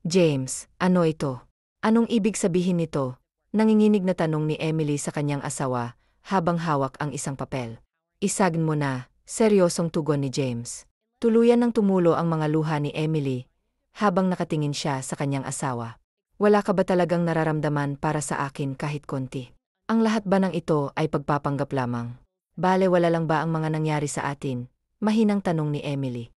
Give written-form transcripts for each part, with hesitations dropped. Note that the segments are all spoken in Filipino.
James, ano ito? Anong ibig sabihin nito? Nanginginig na tanong ni Emily sa kanyang asawa, habang hawak ang isang papel. Isagin mo na, seryosong tugon ni James. Tuluyan ng tumulo ang mga luha ni Emily, habang nakatingin siya sa kanyang asawa. Wala ka ba talagang nararamdaman para sa akin kahit konti? Ang lahat ba ng ito ay pagpapanggap lamang? Bale wala lang ba ang mga nangyari sa atin? Mahinang tanong ni Emily.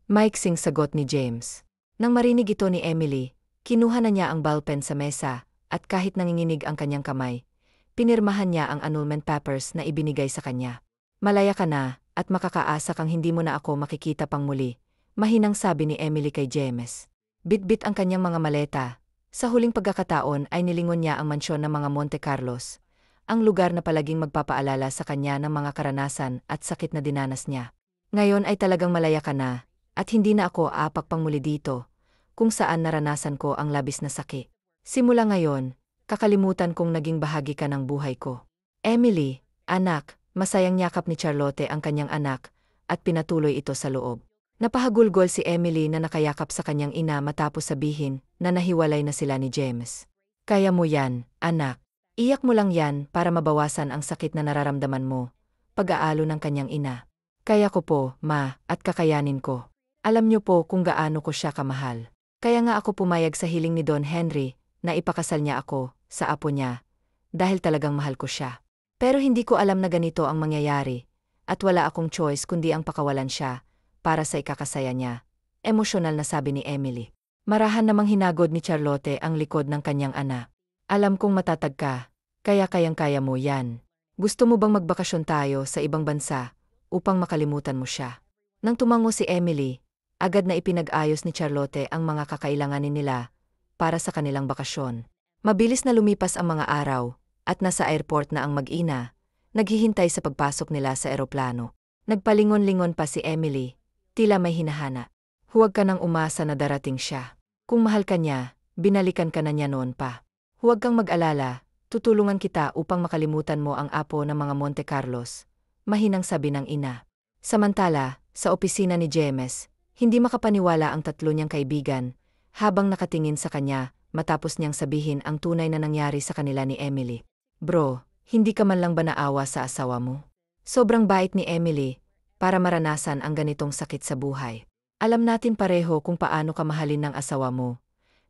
Maiksing sagot ni James. Nang marinig ito ni Emily, kinuha na niya ang ballpen sa mesa, at kahit nanginginig ang kanyang kamay, pinirmahan niya ang annulment papers na ibinigay sa kanya. Malaya ka na, at makakaasa kang hindi mo na ako makikita pang muli, mahinang sabi ni Emily kay James. Bitbit ang kanyang mga maleta. Sa huling pagkakataon ay nilingon niya ang mansyon ng mga Monte Carlos, ang lugar na palaging magpapaalala sa kanya ng mga karanasan at sakit na dinanas niya. Ngayon ay talagang malaya ka na, at hindi na ako aapak pang muli dito, kung saan naranasan ko ang labis na sakit. Simula ngayon, kakalimutan kong naging bahagi ka ng buhay ko. Emily, anak, masayang yakap ni Charlotte ang kanyang anak, at pinatuloy ito sa loob. Napahagulgol si Emily na nakayakap sa kanyang ina matapos sabihin na nahiwalay na sila ni James. Kaya mo yan, anak. Iyak mo lang yan para mabawasan ang sakit na nararamdaman mo. Pag-aalo ng kanyang ina. Kaya ko po, ma, at kakayanin ko. Alam niyo po kung gaano ko siya kamahal. Kaya nga ako pumayag sa hiling ni Don Henry na ipakasal niya ako sa apo niya, dahil talagang mahal ko siya. Pero hindi ko alam na ganito ang mangyayari, at wala akong choice kundi ang pakawalan siya para sa ikakasaya niya. Emosyonal na sabi ni Emily. Marahan namang hinagod ni Charlotte ang likod ng kanyang ana. Alam kong matatag ka, kaya kayang-kaya mo yan. Gusto mo bang magbakasyon tayo sa ibang bansa upang makalimutan mo siya? Nang tumango si Emily, agad na ipinag-ayos ni Charlotte ang mga kakailanganin nila para sa kanilang bakasyon. Mabilis na lumipas ang mga araw, at nasa airport na ang mag-ina, naghihintay sa pagpasok nila sa eroplano. Nagpalingon-lingon pa si Emily, tila may hinahana. Huwag ka nang umasa na darating siya. Kung mahal ka niya, binalikan ka na niya noon pa. Huwag kang mag-alala, tutulungan kita upang makalimutan mo ang apo ng mga Monte Carlos, mahinang sabi ng ina. Samantala, sa opisina ni James, hindi makapaniwala ang tatlo niyang kaibigan, habang nakatingin sa kanya, matapos niyang sabihin ang tunay na nangyari sa kanila ni Emily. Bro, hindi ka man lang ba naawa sa asawa mo? Sobrang bait ni Emily, para maranasan ang ganitong sakit sa buhay. Alam natin pareho kung paano ka mahalin ng asawa mo.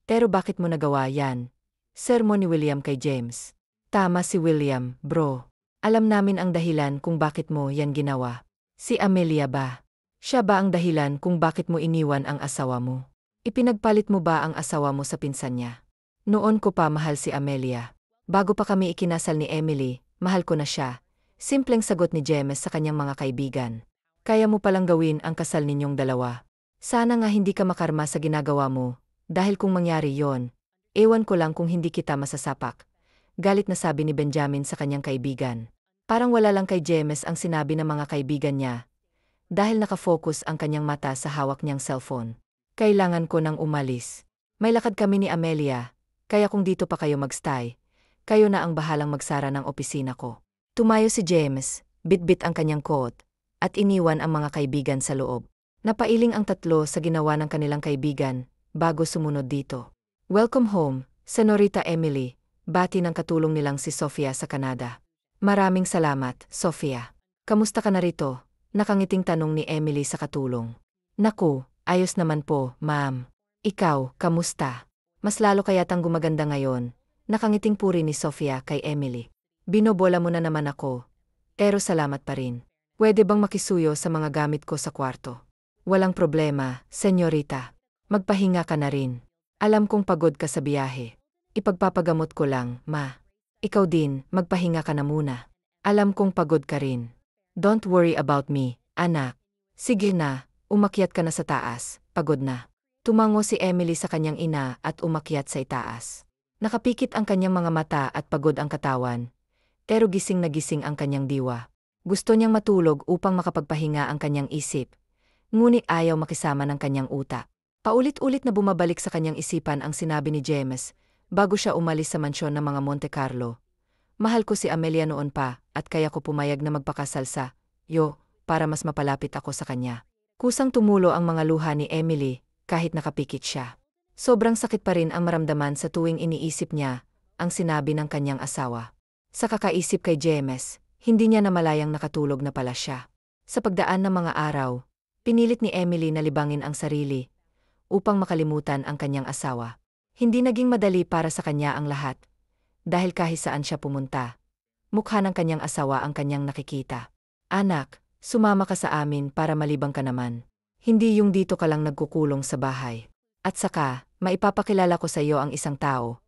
Pero bakit mo nagawa yan? Sermon ni William kay James. Tama si William, bro. Alam namin ang dahilan kung bakit mo yan ginawa. Si Amelia ba? Siya ba ang dahilan kung bakit mo iniwan ang asawa mo? Ipinagpalit mo ba ang asawa mo sa pinsan niya? Noon ko pa mahal si Amelia. Bago pa kami ikinasal ni Emily, mahal ko na siya. Simpleng sagot ni James sa kanyang mga kaibigan. Kaya mo palang gawin ang kasal ninyong dalawa. Sana nga hindi ka makarma sa ginagawa mo, dahil kung mangyari yon, ewan ko lang kung hindi kita masasapak. Galit na sabi ni Benjamin sa kanyang kaibigan. Parang wala lang kay James ang sinabi ng mga kaibigan niya, dahil nakafocus ang kanyang mata sa hawak niyang cellphone. Kailangan ko nang umalis. May lakad kami ni Amelia, kaya kung dito pa kayo magstay, kayo na ang bahalang magsara ng opisina ko. Tumayo si James, bitbit ang kanyang coat, at iniwan ang mga kaibigan sa loob. Napailing ang tatlo sa ginawa ng kanilang kaibigan, bago sumunod dito. Welcome home, Senorita Emily, bati ng katulong nilang si Sofia sa Canada. Maraming salamat, Sofia. Kamusta ka na rito? Nakangiting tanong ni Emily sa katulong. Naku, ayos naman po, ma'am. Ikaw, kamusta? Mas lalo kayatang gumaganda ngayon, nakangiting puri ni Sofia kay Emily. Binobola mo na naman ako. Pero salamat pa rin. Pwede bang makisuyo sa mga gamit ko sa kwarto? Walang problema, senyorita. Magpahinga ka na rin. Alam kong pagod ka sa biyahe. Ipagpapagamot ko lang, ma. Ikaw din, magpahinga ka na muna. Alam kong pagod ka rin. Don't worry about me, anak. Sige na, umakyat ka na sa taas, pagod na. Tumango si Emily sa kanyang ina at umakyat sa itaas. Nakapikit ang kanyang mga mata at pagod ang katawan. Pero gising na gising ang kanyang diwa. Gusto niyang matulog upang makapagpahinga ang kanyang isip. Ngunit ayaw makisama ng kanyang utak. Paulit-ulit na bumabalik sa kanyang isipan ang sinabi ni James, bago siya umalis sa mansyon ng mga Monte Carlo. Mahal ko si Amelia noon pa, at kaya ko pumayag na magpakasal sa yo, para mas mapalapit ako sa kanya. Kusang tumulo ang mga luha ni Emily, kahit nakapikit siya. Sobrang sakit pa rin ang maramdaman sa tuwing iniisip niya ang sinabi ng kanyang asawa. Sa kakaisip kay James, hindi niya namalayang nakatulog na pala siya. Sa pagdaan ng mga araw, pinilit ni Emily na libangin ang sarili upang makalimutan ang kanyang asawa. Hindi naging madali para sa kanya ang lahat dahil kahit saan siya pumunta, mukha ng kanyang asawa ang kanyang nakikita. Anak, sumama ka sa amin para malibang ka naman. Hindi yung dito ka lang nagkukulong sa bahay. At saka, maipapakilala ko sa iyo ang isang tao.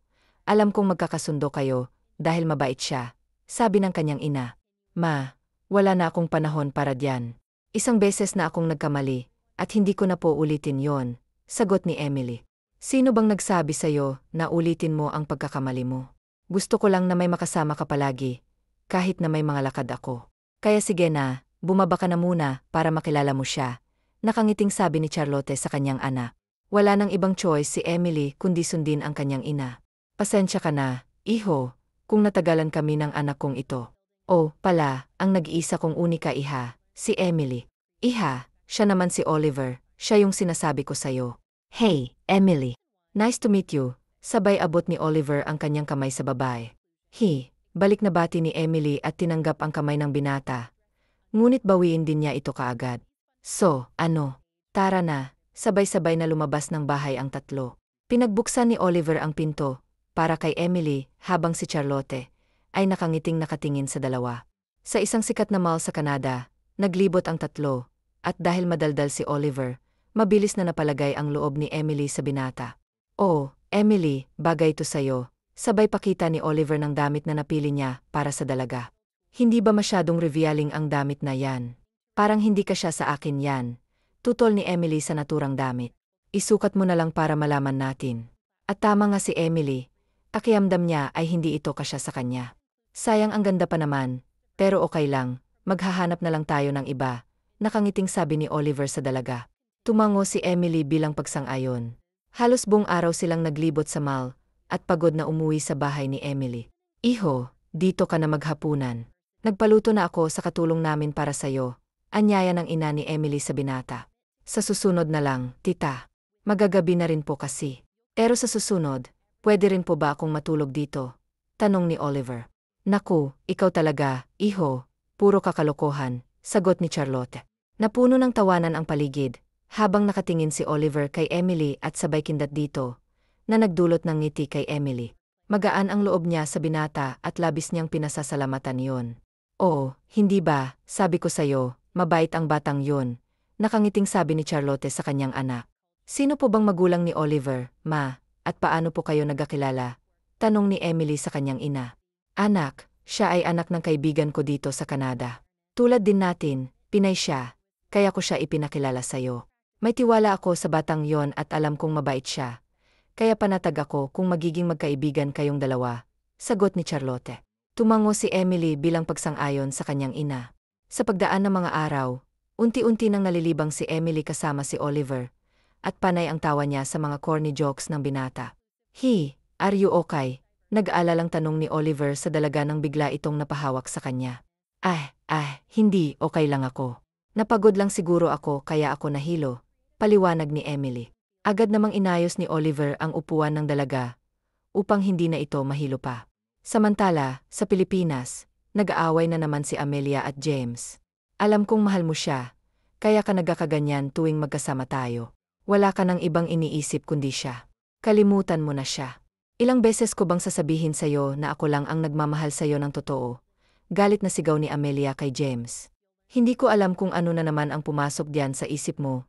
Alam kong magkakasundo kayo dahil mabait siya, sabi ng kanyang ina. Ma, wala na akong panahon para diyan. Isang beses na akong nagkamali at hindi ko na po ulitin yon, sagot ni Emily. Sino bang nagsabi sa iyo na ulitin mo ang pagkakamali mo? Gusto ko lang na may makasama ka palagi, kahit na may mga lakad ako. Kaya sige na, bumaba ka na muna para makilala mo siya, nakangiting sabi ni Charlotte sa kanyang anak. Wala nang ibang choice si Emily kundi sundin ang kanyang ina. Pasensya ka na, iho, kung natagalan kami ng anak kong ito. Oh, pala, ang nag-iisa kong unika iha, si Emily. Iha, siya naman si Oliver, siya yung sinasabi ko sa'yo. Hey, Emily. Nice to meet you, sabay abot ni Oliver ang kanyang kamay sa babae. Balik na bati ni Emily at tinanggap ang kamay ng binata. Ngunit bawiin din niya ito kaagad. So, ano? Tara na, sabay-sabay na lumabas ng bahay ang tatlo. Pinagbuksan ni Oliver ang pinto para kay Emily habang si Charlotte ay nakangiting nakatingin sa dalawa. Sa isang sikat na mall sa Canada, naglibot ang tatlo at dahil madaldal si Oliver, mabilis na napalagay ang loob ni Emily sa binata. Oh, Emily, bagay to sa'yo, sabay pakita ni Oliver ng damit na napili niya para sa dalaga. Hindi ba masyadong revealing ang damit na yan? Parang hindi ka siya sa akin yan, tutol ni Emily sa naturang damit. Isukat mo na lang para malaman natin. At tama nga si Emily, pakiramdam niya ay hindi ito kasya sa kanya. Sayang ang ganda pa naman, pero okay lang, maghahanap na lang tayo ng iba, nakangiting sabi ni Oliver sa dalaga. Tumango si Emily bilang pagsang-ayon. Halos buong araw silang naglibot sa mall, at pagod na umuwi sa bahay ni Emily. Iho, dito ka na maghapunan. Nagpaluto na ako sa katulong namin para sa'yo, anyaya ng ina ni Emily sa binata. Sa susunod na lang, tita. Magagabi na rin po kasi. Pero sa susunod, pwede rin po ba akong matulog dito? Tanong ni Oliver. Naku, ikaw talaga, iho, puro kakalokohan, sagot ni Charlotte. Napuno ng tawanan ang paligid, habang nakatingin si Oliver kay Emily at sabay kindat dito, na nagdulot ng ngiti kay Emily. Magaan ang loob niya sa binata at labis niyang pinasasalamatan yon. Oo, hindi ba, sabi ko sa'yo, mabait ang batang yon, nakangiting sabi ni Charlotte sa kanyang anak. Sino po bang magulang ni Oliver, ma, at paano po kayo nagkakilala? Tanong ni Emily sa kanyang ina. Anak, siya ay anak ng kaibigan ko dito sa Canada. Tulad din natin, Pinay siya, kaya ko siya ipinakilala sa'yo. May tiwala ako sa batang yon at alam kong mabait siya. Kaya panatag ako kung magiging magkaibigan kayong dalawa, sagot ni Charlotte. Tumango si Emily bilang pagsang-ayon sa kanyang ina. Sa pagdaan ng mga araw, unti-unti nang nalilibang si Emily kasama si Oliver, at panay ang tawa niya sa mga corny jokes ng binata. Are you okay? Nag-aalalang tanong ni Oliver sa dalaga nang bigla itong napahawak sa kanya. Hindi, okay lang ako. Napagod lang siguro ako kaya ako nahilo, paliwanag ni Emily. Agad namang inayos ni Oliver ang upuan ng dalaga, upang hindi na ito mahilo pa. Samantala, sa Pilipinas, nag-aaway na naman si Amelia at James. Alam kong mahal mo siya, kaya ka nagkakaganyan tuwing magkasama tayo. Wala ka nang ibang iniisip kundi siya. Kalimutan mo na siya. Ilang beses ko bang sasabihin sa'yo na ako lang ang nagmamahal sa'yo ng totoo? Galit na sigaw ni Amelia kay James. Hindi ko alam kung ano na naman ang pumasok diyan sa isip mo,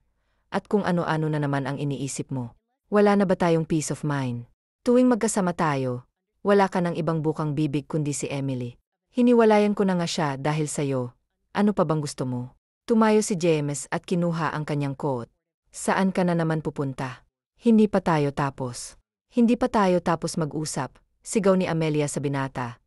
at kung ano-ano na naman ang iniisip mo. Wala na ba tayong peace of mind? Tuwing magkasama tayo, wala ka ng ibang bukang bibig kundi si Emily. Hiniwalayan ko na nga siya dahil sa'yo. Ano pa bang gusto mo? Tumayo si James at kinuha ang kanyang coat. Saan ka na naman pupunta? Hindi pa tayo tapos. Hindi pa tayo tapos mag-usap, sigaw ni Amelia sa binata.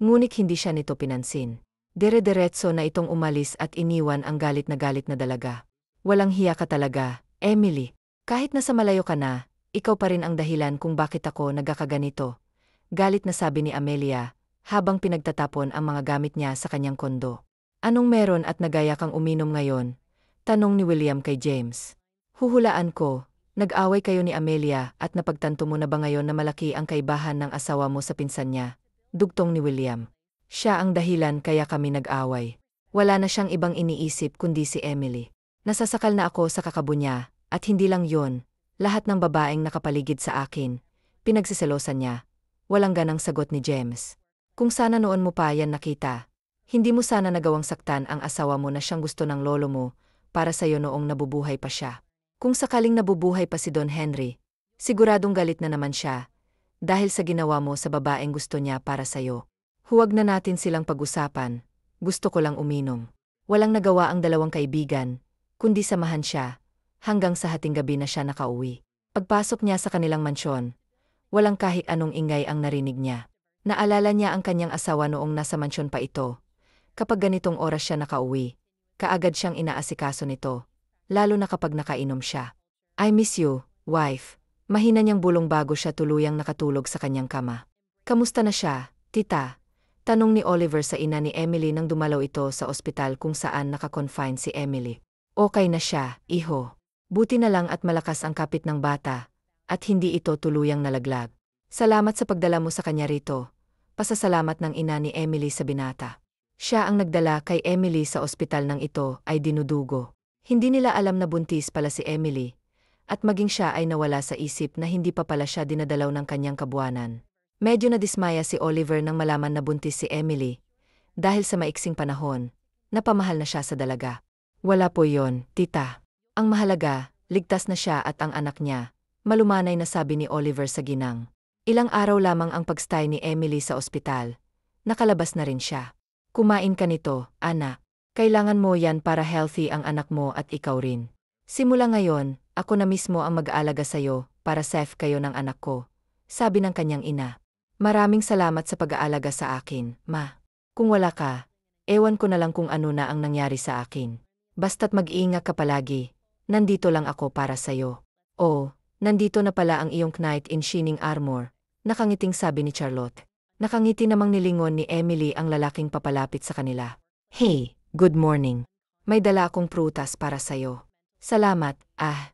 Ngunit hindi siya nito pinansin. Dire-diretso na itong umalis at iniwan ang galit na dalaga. Walang hiya ka talaga, Emily. Kahit nasa malayo ka na, ikaw pa rin ang dahilan kung bakit ako nagkakaganito. Galit na sabi ni Amelia, habang pinagtatapon ang mga gamit niya sa kanyang kondo. Anong meron at nagaya kang uminom ngayon? Tanong ni William kay James. Huhulaan ko, Nag-away kayo ni Amelia at napagtanto mo na ba ngayon na malaki ang kaibahan ng asawa mo sa pinsan niya? Dugtong ni William. Siya ang dahilan kaya kami nag-away. Wala na siyang ibang iniisip kundi si Emily. Nasasakal na ako sa kakabo niya, at hindi lang yon, lahat ng babaeng nakapaligid sa akin. Pinagsiselosan niya. Walang ganang sagot ni James. Kung sana noon mo pa yan nakita, hindi mo sana nagawang saktan ang asawa mo na siyang gusto ng lolo mo para sa'yo noong nabubuhay pa siya. Kung sakaling nabubuhay pa si Don Henry, siguradong galit na naman siya dahil sa ginawa mo sa babaeng gusto niya para sa'yo. Huwag na natin silang pag-usapan, gusto ko lang uminom. Walang nagawa ang dalawang kaibigan, kundi samahan siya, hanggang sa hating gabi na siya nakauwi. Pagpasok niya sa kanilang mansyon, walang kahit anong ingay ang narinig niya. Naalala niya ang kanyang asawa noong nasa mansyon pa ito. Kapag ganitong oras siya nakauwi, kaagad siyang inaasikaso nito. Lalo na kapag nakainom siya. I miss you, wife. Mahina niyang bulong bago siya tuluyang nakatulog sa kanyang kama. Kamusta na siya, tita? Tanong ni Oliver sa ina ni Emily nang dumalaw ito sa ospital kung saan nakakonfine si Emily. Okay na siya, iho. Buti na lang at malakas ang kapit ng bata, at hindi ito tuluyang nalaglag. Salamat sa pagdala mo sa kanya rito. Pasasalamat ng ina ni Emily sa binata. Siya ang nagdala kay Emily sa ospital nang ito ay dinudugo. Hindi nila alam na buntis pala si Emily, at maging siya ay nawala sa isip na hindi pa pala siya dinadalaw ng kanyang kabuwanan. Medyo nadismaya si Oliver nang malaman na buntis si Emily, dahil sa maiksing panahon, napamahal na siya sa dalaga. Wala po yon, tita. Ang mahalaga, ligtas na siya at ang anak niya, malumanay na sabi ni Oliver sa ginang. Ilang araw lamang ang pagstay ni Emily sa ospital, nakalabas na rin siya. Kumain ka nito, anak. Kailangan mo yan para healthy ang anak mo at ikaw rin. Simula ngayon, ako na mismo ang mag-aalaga sa'yo para safe kayo ng anak ko, sabi ng kanyang ina. Maraming salamat sa pag-aalaga sa akin, ma. Kung wala ka, ewan ko na lang kung ano na ang nangyari sa akin. Basta't mag-iingat ka palagi, nandito lang ako para sa'yo. Oh, nandito na pala ang iyong knight in shining armor, nakangiting sabi ni Charlotte. Nakangiti namang nilingon ni Emily ang lalaking papalapit sa kanila. Hey! Good morning. May dala akong prutas para sa'yo. Salamat,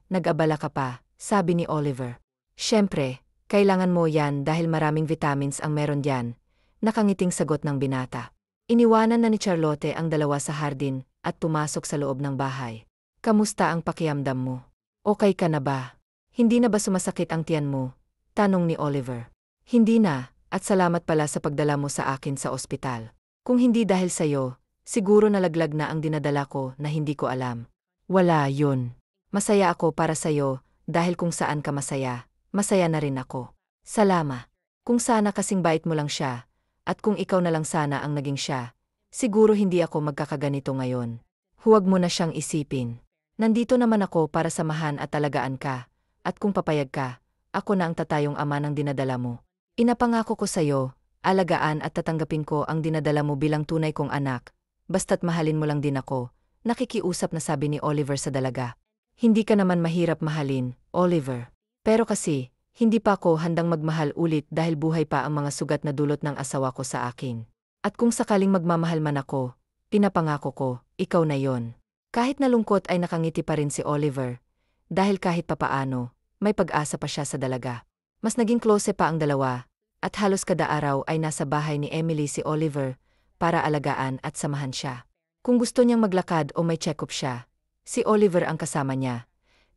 nag-abala ka pa, sabi ni Oliver. Siyempre, kailangan mo yan dahil maraming vitamins ang meron diyan, nakangiting sagot ng binata. Iniwanan na ni Charlotte ang dalawa sa hardin at pumasok sa loob ng bahay. Kamusta ang pakiramdam mo? Okay ka na ba? Hindi na ba sumasakit ang tiyan mo? Tanong ni Oliver. Hindi na, at salamat pala sa pagdala mo sa akin sa ospital. Kung hindi dahil sa'yo, siguro nalaglag na ang dinadala ko na hindi ko alam. Wala yun. Masaya ako para sa'yo, dahil kung saan ka masaya, masaya na rin ako. Salamat. Kung sana kasing bait mo lang siya, at kung ikaw na lang sana ang naging siya, siguro hindi ako magkakaganito ngayon. Huwag mo na siyang isipin. Nandito naman ako para samahan at talagaan ka, at kung papayag ka, ako na ang tatayong ama ng dinadala mo. Inapangako ko sa'yo, alagaan at tatanggapin ko ang dinadala mo bilang tunay kong anak, basta't mahalin mo lang din ako, nakikiusap na sabi ni Oliver sa dalaga. Hindi ka naman mahirap mahalin, Oliver. Pero kasi, hindi pa ako handang magmahal ulit dahil buhay pa ang mga sugat na dulot ng asawa ko sa akin. At kung sakaling magmamahal man ako, pinapangako ko, ikaw na yon. Kahit nalungkot ay nakangiti pa rin si Oliver, dahil kahit papaano, may pag-asa pa siya sa dalaga. Mas naging close pa ang dalawa, at halos kada araw ay nasa bahay ni Emily si Oliver, para alagaan at samahan siya. Kung gusto niyang maglakad o may check-up siya, si Oliver ang kasama niya,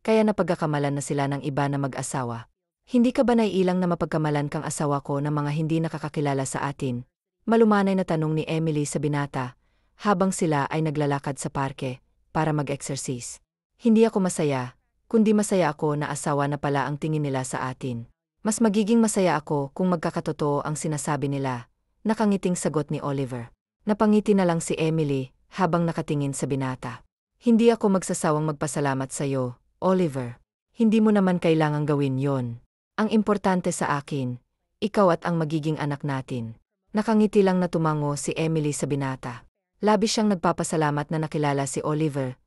kaya napagkakamalan na sila ng iba na mag-asawa. Hindi ka ba naiilang na mapagkamalan kang asawa ko ng mga hindi nakakakilala sa atin? Malumanay na tanong ni Emily sa binata, habang sila ay naglalakad sa parke, para mag-exercise. Hindi ako masaya, kundi masaya ako na asawa na pala ang tingin nila sa atin. Mas magiging masaya ako kung magkakatotoo ang sinasabi nila, nakangiting sagot ni Oliver. Napangiti na lang si Emily, habang nakatingin sa binata. Hindi ako magsasawang magpasalamat sa'yo, Oliver. Hindi mo naman kailangang gawin yon. Ang importante sa akin, ikaw at ang magiging anak natin. Nakangiti lang na tumango si Emily sa binata. Labis siyang nagpapasalamat na nakilala si Oliver,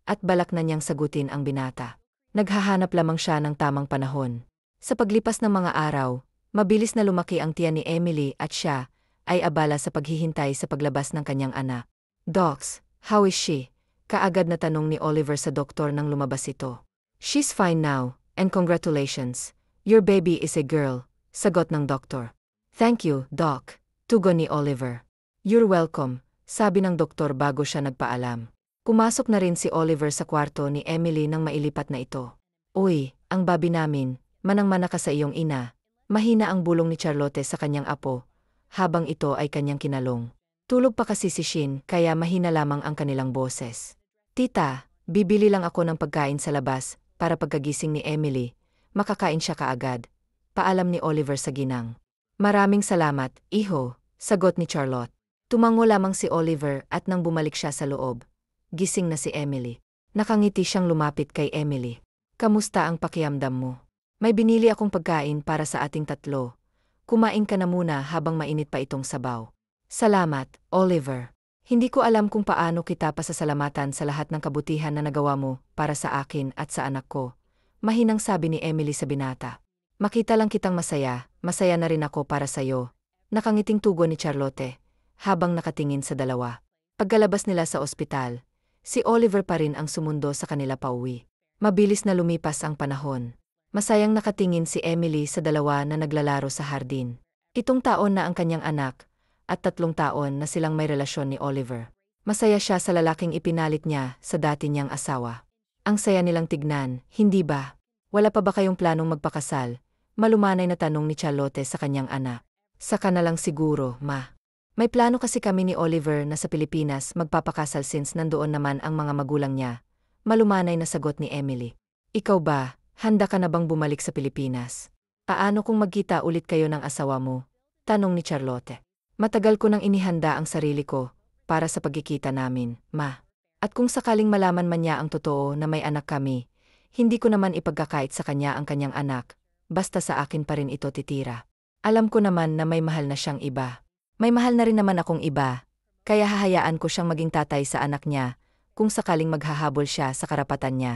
at balak na niyang sagutin ang binata. Naghahanap lamang siya ng tamang panahon. Sa paglipas ng mga araw, mabilis na lumaki ang tiyan ni Emily at siya ay abala sa paghihintay sa paglabas ng kanyang anak. Docs, how is she? Kaagad na tanong ni Oliver sa doktor nang lumabas ito. She's fine now, And congratulations, your baby is a girl, sagot ng doktor. Thank you, Doc, tugon ni Oliver. You're welcome, sabi ng doktor bago siya nagpaalam. Pumasok na rin si Oliver sa kwarto ni Emily nang mailipat na ito. Uy, ang babi namin, manang-mana ka sa iyong ina. Mahina ang bulong ni Charlotte sa kanyang apo, habang ito ay kanyang kinalong. Tulog pa kasi si Shin kaya mahina lamang ang kanilang boses. Tita, bibili lang ako ng pagkain sa labas, para pagkagising ni Emily, makakain siya kaagad. Paalam ni Oliver sa ginang. Maraming salamat, iho, sagot ni Charlotte. Tumango lamang si Oliver at nang bumalik siya sa loob, gising na si Emily. Nakangiti siyang lumapit kay Emily. Kamusta ang pakiramdam mo? May binili akong pagkain para sa ating tatlo. Kumain ka na muna habang mainit pa itong sabaw. Salamat, Oliver. Hindi ko alam kung paano kita pasasalamatan sa lahat ng kabutihan na nagawa mo para sa akin at sa anak ko. Mahinang sabi ni Emily sa binata. Makita lang kitang masaya, masaya na rin ako para sa'yo. Nakangiting tugon ni Charlotte, habang nakatingin sa dalawa. Pagkalabas nila sa ospital, si Oliver pa rin ang sumundo sa kanila pauwi. Mabilis na lumipas ang panahon. Masayang nakatingin si Emily sa dalawa na naglalaro sa hardin. 7 taon na ang kanyang anak, at 3 taon na silang may relasyon ni Oliver. Masaya siya sa lalaking ipinalit niya sa dati niyang asawa. Ang saya nilang tignan, hindi ba? Wala pa ba kayong planong magpakasal? Malumanay na tanong ni Charlotte sa kanyang anak. Saka na lang siguro, ma. May plano kasi kami ni Oliver na sa Pilipinas magpapakasal since nandoon naman ang mga magulang niya. Malumanay na sagot ni Emily. Ikaw ba, handa ka na bang bumalik sa Pilipinas? Paano kung magkita ulit kayo ng asawa mo? Tanong ni Charlotte. Matagal ko nang inihanda ang sarili ko para sa pagkikita namin, ma. At kung sakaling malaman man niya ang totoo na may anak kami, hindi ko naman ipagkakait sa kanya ang kanyang anak, basta sa akin pa rin ito titira. Alam ko naman na may mahal na siyang iba. May mahal na rin naman akong iba, kaya hahayaan ko siyang maging tatay sa anak niya kung sakaling maghahabol siya sa karapatan niya.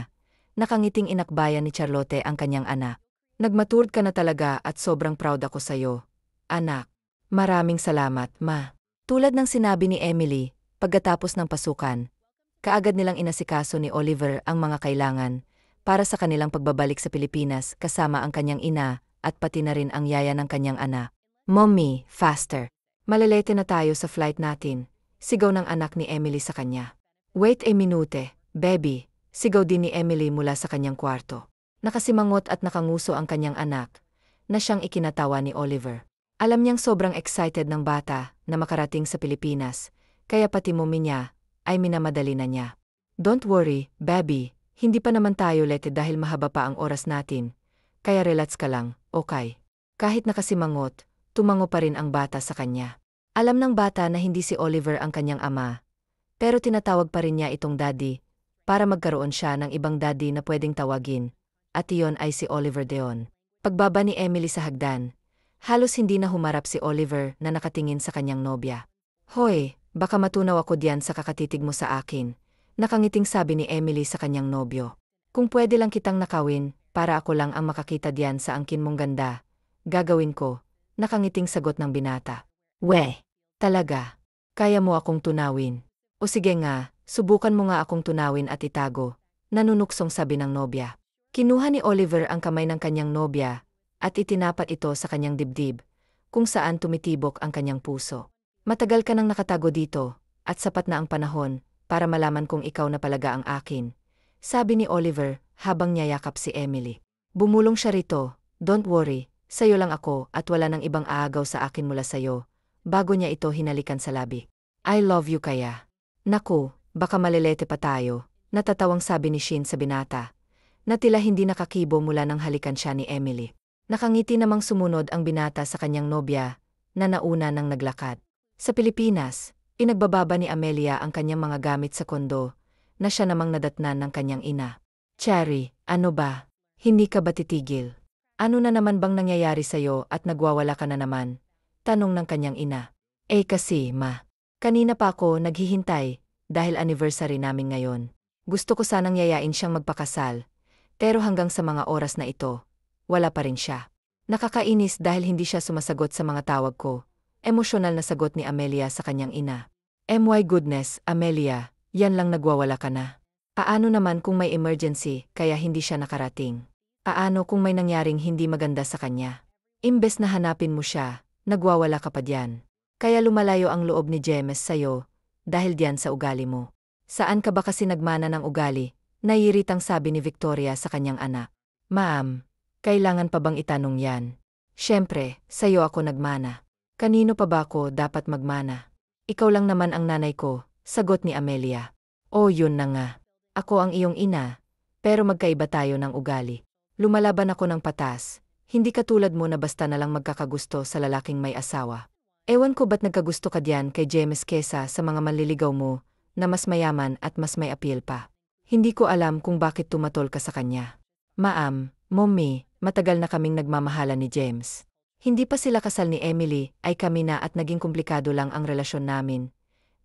Nakangiting inakbayan ni Charlotte ang kanyang anak. Nagmatured ka na talaga at sobrang proud ako sa'yo, anak. Maraming salamat, ma. Tulad ng sinabi ni Emily, pagkatapos ng pasukan, kaagad nilang inasikaso ni Oliver ang mga kailangan para sa kanilang pagbabalik sa Pilipinas kasama ang kanyang ina at pati na rin ang yaya ng kanyang anak. Mommy, faster. Malilete na tayo sa flight natin, sigaw ng anak ni Emily sa kanya. Wait a minute, baby, sigaw din ni Emily mula sa kanyang kwarto. Nakasimangot at nakanguso ang kanyang anak, na siyang ikinatawa ni Oliver. Alam niyang sobrang excited ng bata na makarating sa Pilipinas, kaya pati mommy niya ay minamadali na niya. Don't worry, baby, hindi pa naman tayo late dahil mahaba pa ang oras natin, kaya relax ka lang, okay? Kahit nakasimangot, tumango pa rin ang bata sa kanya. Alam ng bata na hindi si Oliver ang kanyang ama, pero tinatawag pa rin niya itong daddy, para magkaroon siya ng ibang daddy na pwedeng tawagin, at iyon ay si Oliver Deon. Pagbaba ni Emily sa hagdan, halos hindi na humarap si Oliver na nakatingin sa kanyang nobya. Hoy, baka matunaw ako diyan sa kakatitig mo sa akin, nakangiting sabi ni Emily sa kanyang nobyo. Kung pwede lang kitang nakawin, para ako lang ang makakita diyan sa angkin mong ganda, gagawin ko, nakangiting sagot ng binata. We, talaga, kaya mo akong tunawin. O sige nga, subukan mo nga akong tunawin at itago, nanunuksong sabi ng nobya. Kinuha ni Oliver ang kamay ng kanyang nobya, at itinapat ito sa kanyang dibdib, kung saan tumitibok ang kanyang puso. Matagal ka nang nakatago dito, at sapat na ang panahon, para malaman kung ikaw na palaga ang akin, sabi ni Oliver, habang niyayakap si Emily. Bumulong siya rito, don't worry, sayo lang ako at wala nang ibang aagaw sa akin mula sayo, bago niya ito hinalikan sa labi. I love you kaya. Naku, baka malilete pa tayo, natatawang sabi ni Shin sa binata, na tila hindi nakakibo mula nang halikan siya ni Emily. Nakangiti namang sumunod ang binata sa kanyang nobya, na nauna nang naglakad. Sa Pilipinas, inagbababa ni Amelia ang kanyang mga gamit sa kondo, na siya namang nadatnan ng kanyang ina. Cherry, ano ba? Hindi ka ba titigil? Ano na naman bang nangyayari sa'yo at nagwawala ka na naman? Tanong ng kanyang ina. Kasi, ma. Kanina pa ako naghihintay, dahil anniversary namin ngayon. Gusto ko sanang yayain siyang magpakasal, pero hanggang sa mga oras na ito, wala pa rin siya. Nakakainis dahil hindi siya sumasagot sa mga tawag ko. Emosyonal na sagot ni Amelia sa kanyang ina. My goodness, Amelia, yan lang nagwawala ka na. Paano naman kung may emergency kaya hindi siya nakarating? Aano kung may nangyaring hindi maganda sa kanya? Imbes na hanapin mo siya, nagwawala ka pa diyan. Kaya lumalayo ang loob ni James sa'yo, dahil diyan sa ugali mo. Saan ka ba kasi nagmana ng ugali? Naiiritang sabi ni Victoria sa kanyang anak. Ma'am, kailangan pa bang itanong yan? Siyempre, sa'yo ako nagmana. Kanino pa ba ako dapat magmana? Ikaw lang naman ang nanay ko, sagot ni Amelia. Oh, yun na nga. Ako ang iyong ina, pero magkaiba tayo ng ugali. Lumalaban ako ng patas, hindi katulad mo na basta na lang magkakagusto sa lalaking may asawa. Ewan ko ba't nagkagusto ka diyan kay James kesa sa mga manliligaw mo, na mas mayaman at mas may appeal pa. Hindi ko alam kung bakit tumatol ka sa kanya. Ma'am, Mommy, matagal na kaming nagmamahalan ni James. Hindi pa sila kasal ni Emily, ay kami na at naging komplikado lang ang relasyon namin.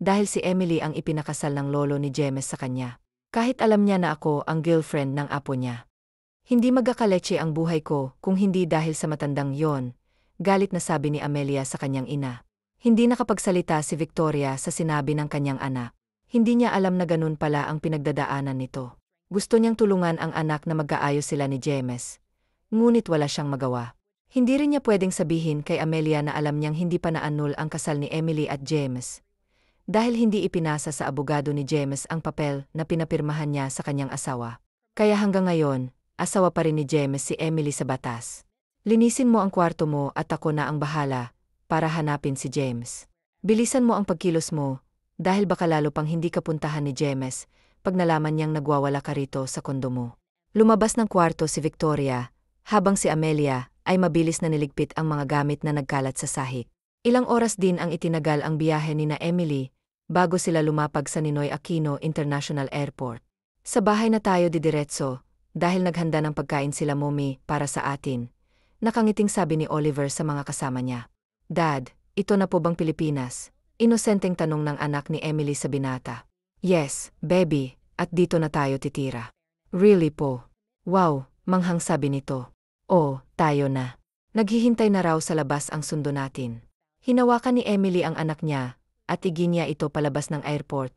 Dahil si Emily ang ipinakasal ng lolo ni James sa kanya. Kahit alam niya na ako ang girlfriend ng apo niya. Hindi magkakaleche ang buhay ko kung hindi dahil sa matandang yon, galit na sabi ni Amelia sa kanyang ina. Hindi nakapagsalita si Victoria sa sinabi ng kanyang anak. Hindi niya alam na ganun pala ang pinagdadaanan nito. Gusto niyang tulungan ang anak na mag-aayos sila ni James. Ngunit wala siyang magawa. Hindi rin niya pwedeng sabihin kay Amelia na alam niyang hindi pa na-annul ang kasal ni Emily at James. Dahil hindi ipinasa sa abogado ni James ang papel na pinapirmahan niya sa kanyang asawa. Kaya hanggang ngayon, asawa pa rin ni James si Emily sa batas. Linisin mo ang kwarto mo at ako na ang bahala para hanapin si James. Bilisan mo ang pagkilos mo, dahil baka lalo pang hindi ka puntahan ni James pag nalaman niyang nagwawala ka rito sa kondo mo. Lumabas ng kwarto si Victoria, habang si Amelia ay mabilis na niligpit ang mga gamit na nagkalat sa sahig. Ilang oras din ang itinagal ang biyahe ni na Emily bago sila lumapag sa Ninoy Aquino International Airport. Sa bahay na tayo didiretso, dahil naghanda ng pagkain sila Mommy para sa atin. Nakangiting sabi ni Oliver sa mga kasama niya. Dad, ito na po bang Pilipinas? Inosenteng tanong ng anak ni Emily sa binata. Yes, baby, at dito na tayo titira. Really po? Wow, manghang sabi nito. Oh, tayo na. Naghihintay na raw sa labas ang sundo natin. Hinawakan ni Emily ang anak niya, at iginiya ito palabas ng airport,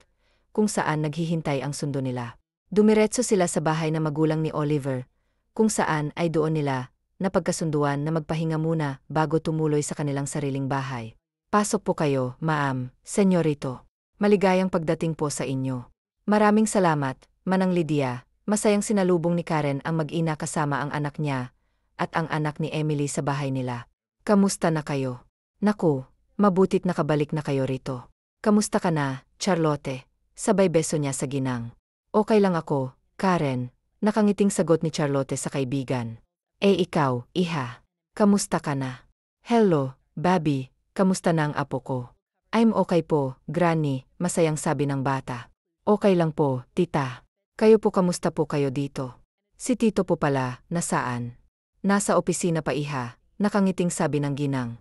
kung saan naghihintay ang sundo nila. Dumiretso sila sa bahay na magulang ni Oliver, kung saan ay doon nila napagkasunduan na magpahinga muna bago tumuloy sa kanilang sariling bahay. Pasok po kayo, ma'am, senyorito. Maligayang pagdating po sa inyo. Maraming salamat, Manang Lydia. Masayang sinalubong ni Karen ang mag-ina kasama ang anak niya at ang anak ni Emily sa bahay nila. Kamusta na kayo? Naku, mabutit nakabalik na kayo rito. Kamusta ka na, Charlotte? Sabay beso niya sa ginang. Okay lang ako, Karen. Nakangiting sagot ni Charlotte sa kaibigan. Ikaw, iha. Kamusta ka na? Hello, Bobby. Kamusta na ang apo ko? I'm okay po, Granny, masayang sabi ng bata. Okay lang po, tita. Kayo po kamusta po kayo dito? Si tito po pala, nasaan? Nasa opisina pa iha, nakangiting sabi ng ginang.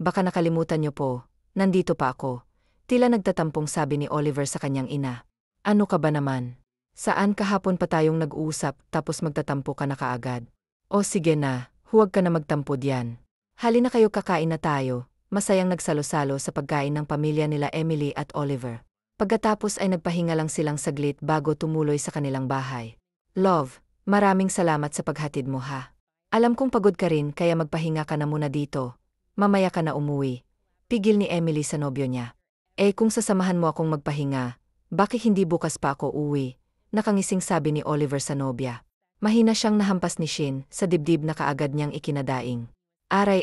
Baka nakalimutan niyo po, nandito pa ako. Tila nagtatampong sabi ni Oliver sa kanyang ina. Ano ka ba naman? Saan kahapon pa tayong nag-uusap tapos magtatampo ka na kaagad? O sige na, huwag ka na magtampo diyan. Halina kayo kakain na tayo. Masayang nagsalo-salo sa pagkain ng pamilya nila Emily at Oliver. Pagkatapos ay nagpahinga lang silang saglit bago tumuloy sa kanilang bahay. Love, maraming salamat sa paghatid mo ha. Alam kong pagod ka rin kaya magpahinga ka na muna dito. Mamaya ka na umuwi. Pigil ni Emily sa nobyo niya. Kung sasamahan mo akong magpahinga, bakit hindi bukas pa ako uwi? Nakangising sabi ni Oliver sa nobya. Mahina siyang nahampas ni Shin sa dibdib na kaagad niyang ikinadaing. Aray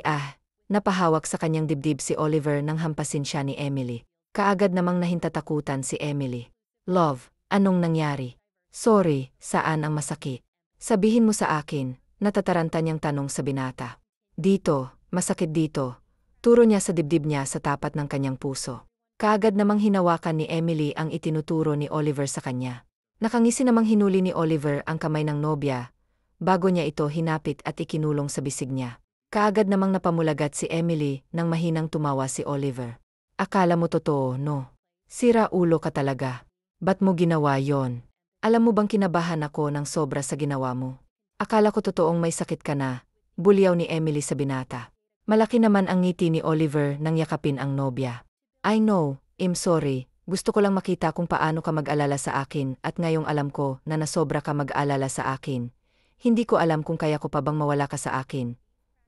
napahawak sa kanyang dibdib si Oliver nang hampasin siya ni Emily. Kaagad namang nahintatakutan si Emily. Love, anong nangyari? Sorry, saan ang masakit? Sabihin mo sa akin, natataranta niyang tanong sa binata. Dito, masakit dito. Turo niya sa dibdib niya sa tapat ng kanyang puso. Kaagad namang hinawakan ni Emily ang itinuturo ni Oliver sa kanya. Nakangisi namang hinuli ni Oliver ang kamay ng nobya, bago niya ito hinapit at ikinulong sa bisig niya. Kaagad namang napamulagat si Emily nang mahinang tumawa si Oliver. Akala mo totoo, no? Sira ulo ka talaga. Ba't mo ginawa yon? Alam mo bang kinabahan ako ng sobra sa ginawa mo? Akala ko totoong may sakit ka na, bulyaw ni Emily sa binata. Malaki naman ang ngiti ni Oliver nang yakapin ang nobya. I know, I'm sorry. Gusto ko lang makita kung paano ka mag-alala sa akin at ngayong alam ko na nasobra ka mag-alala sa akin. Hindi ko alam kung kaya ko pa bang mawala ka sa akin.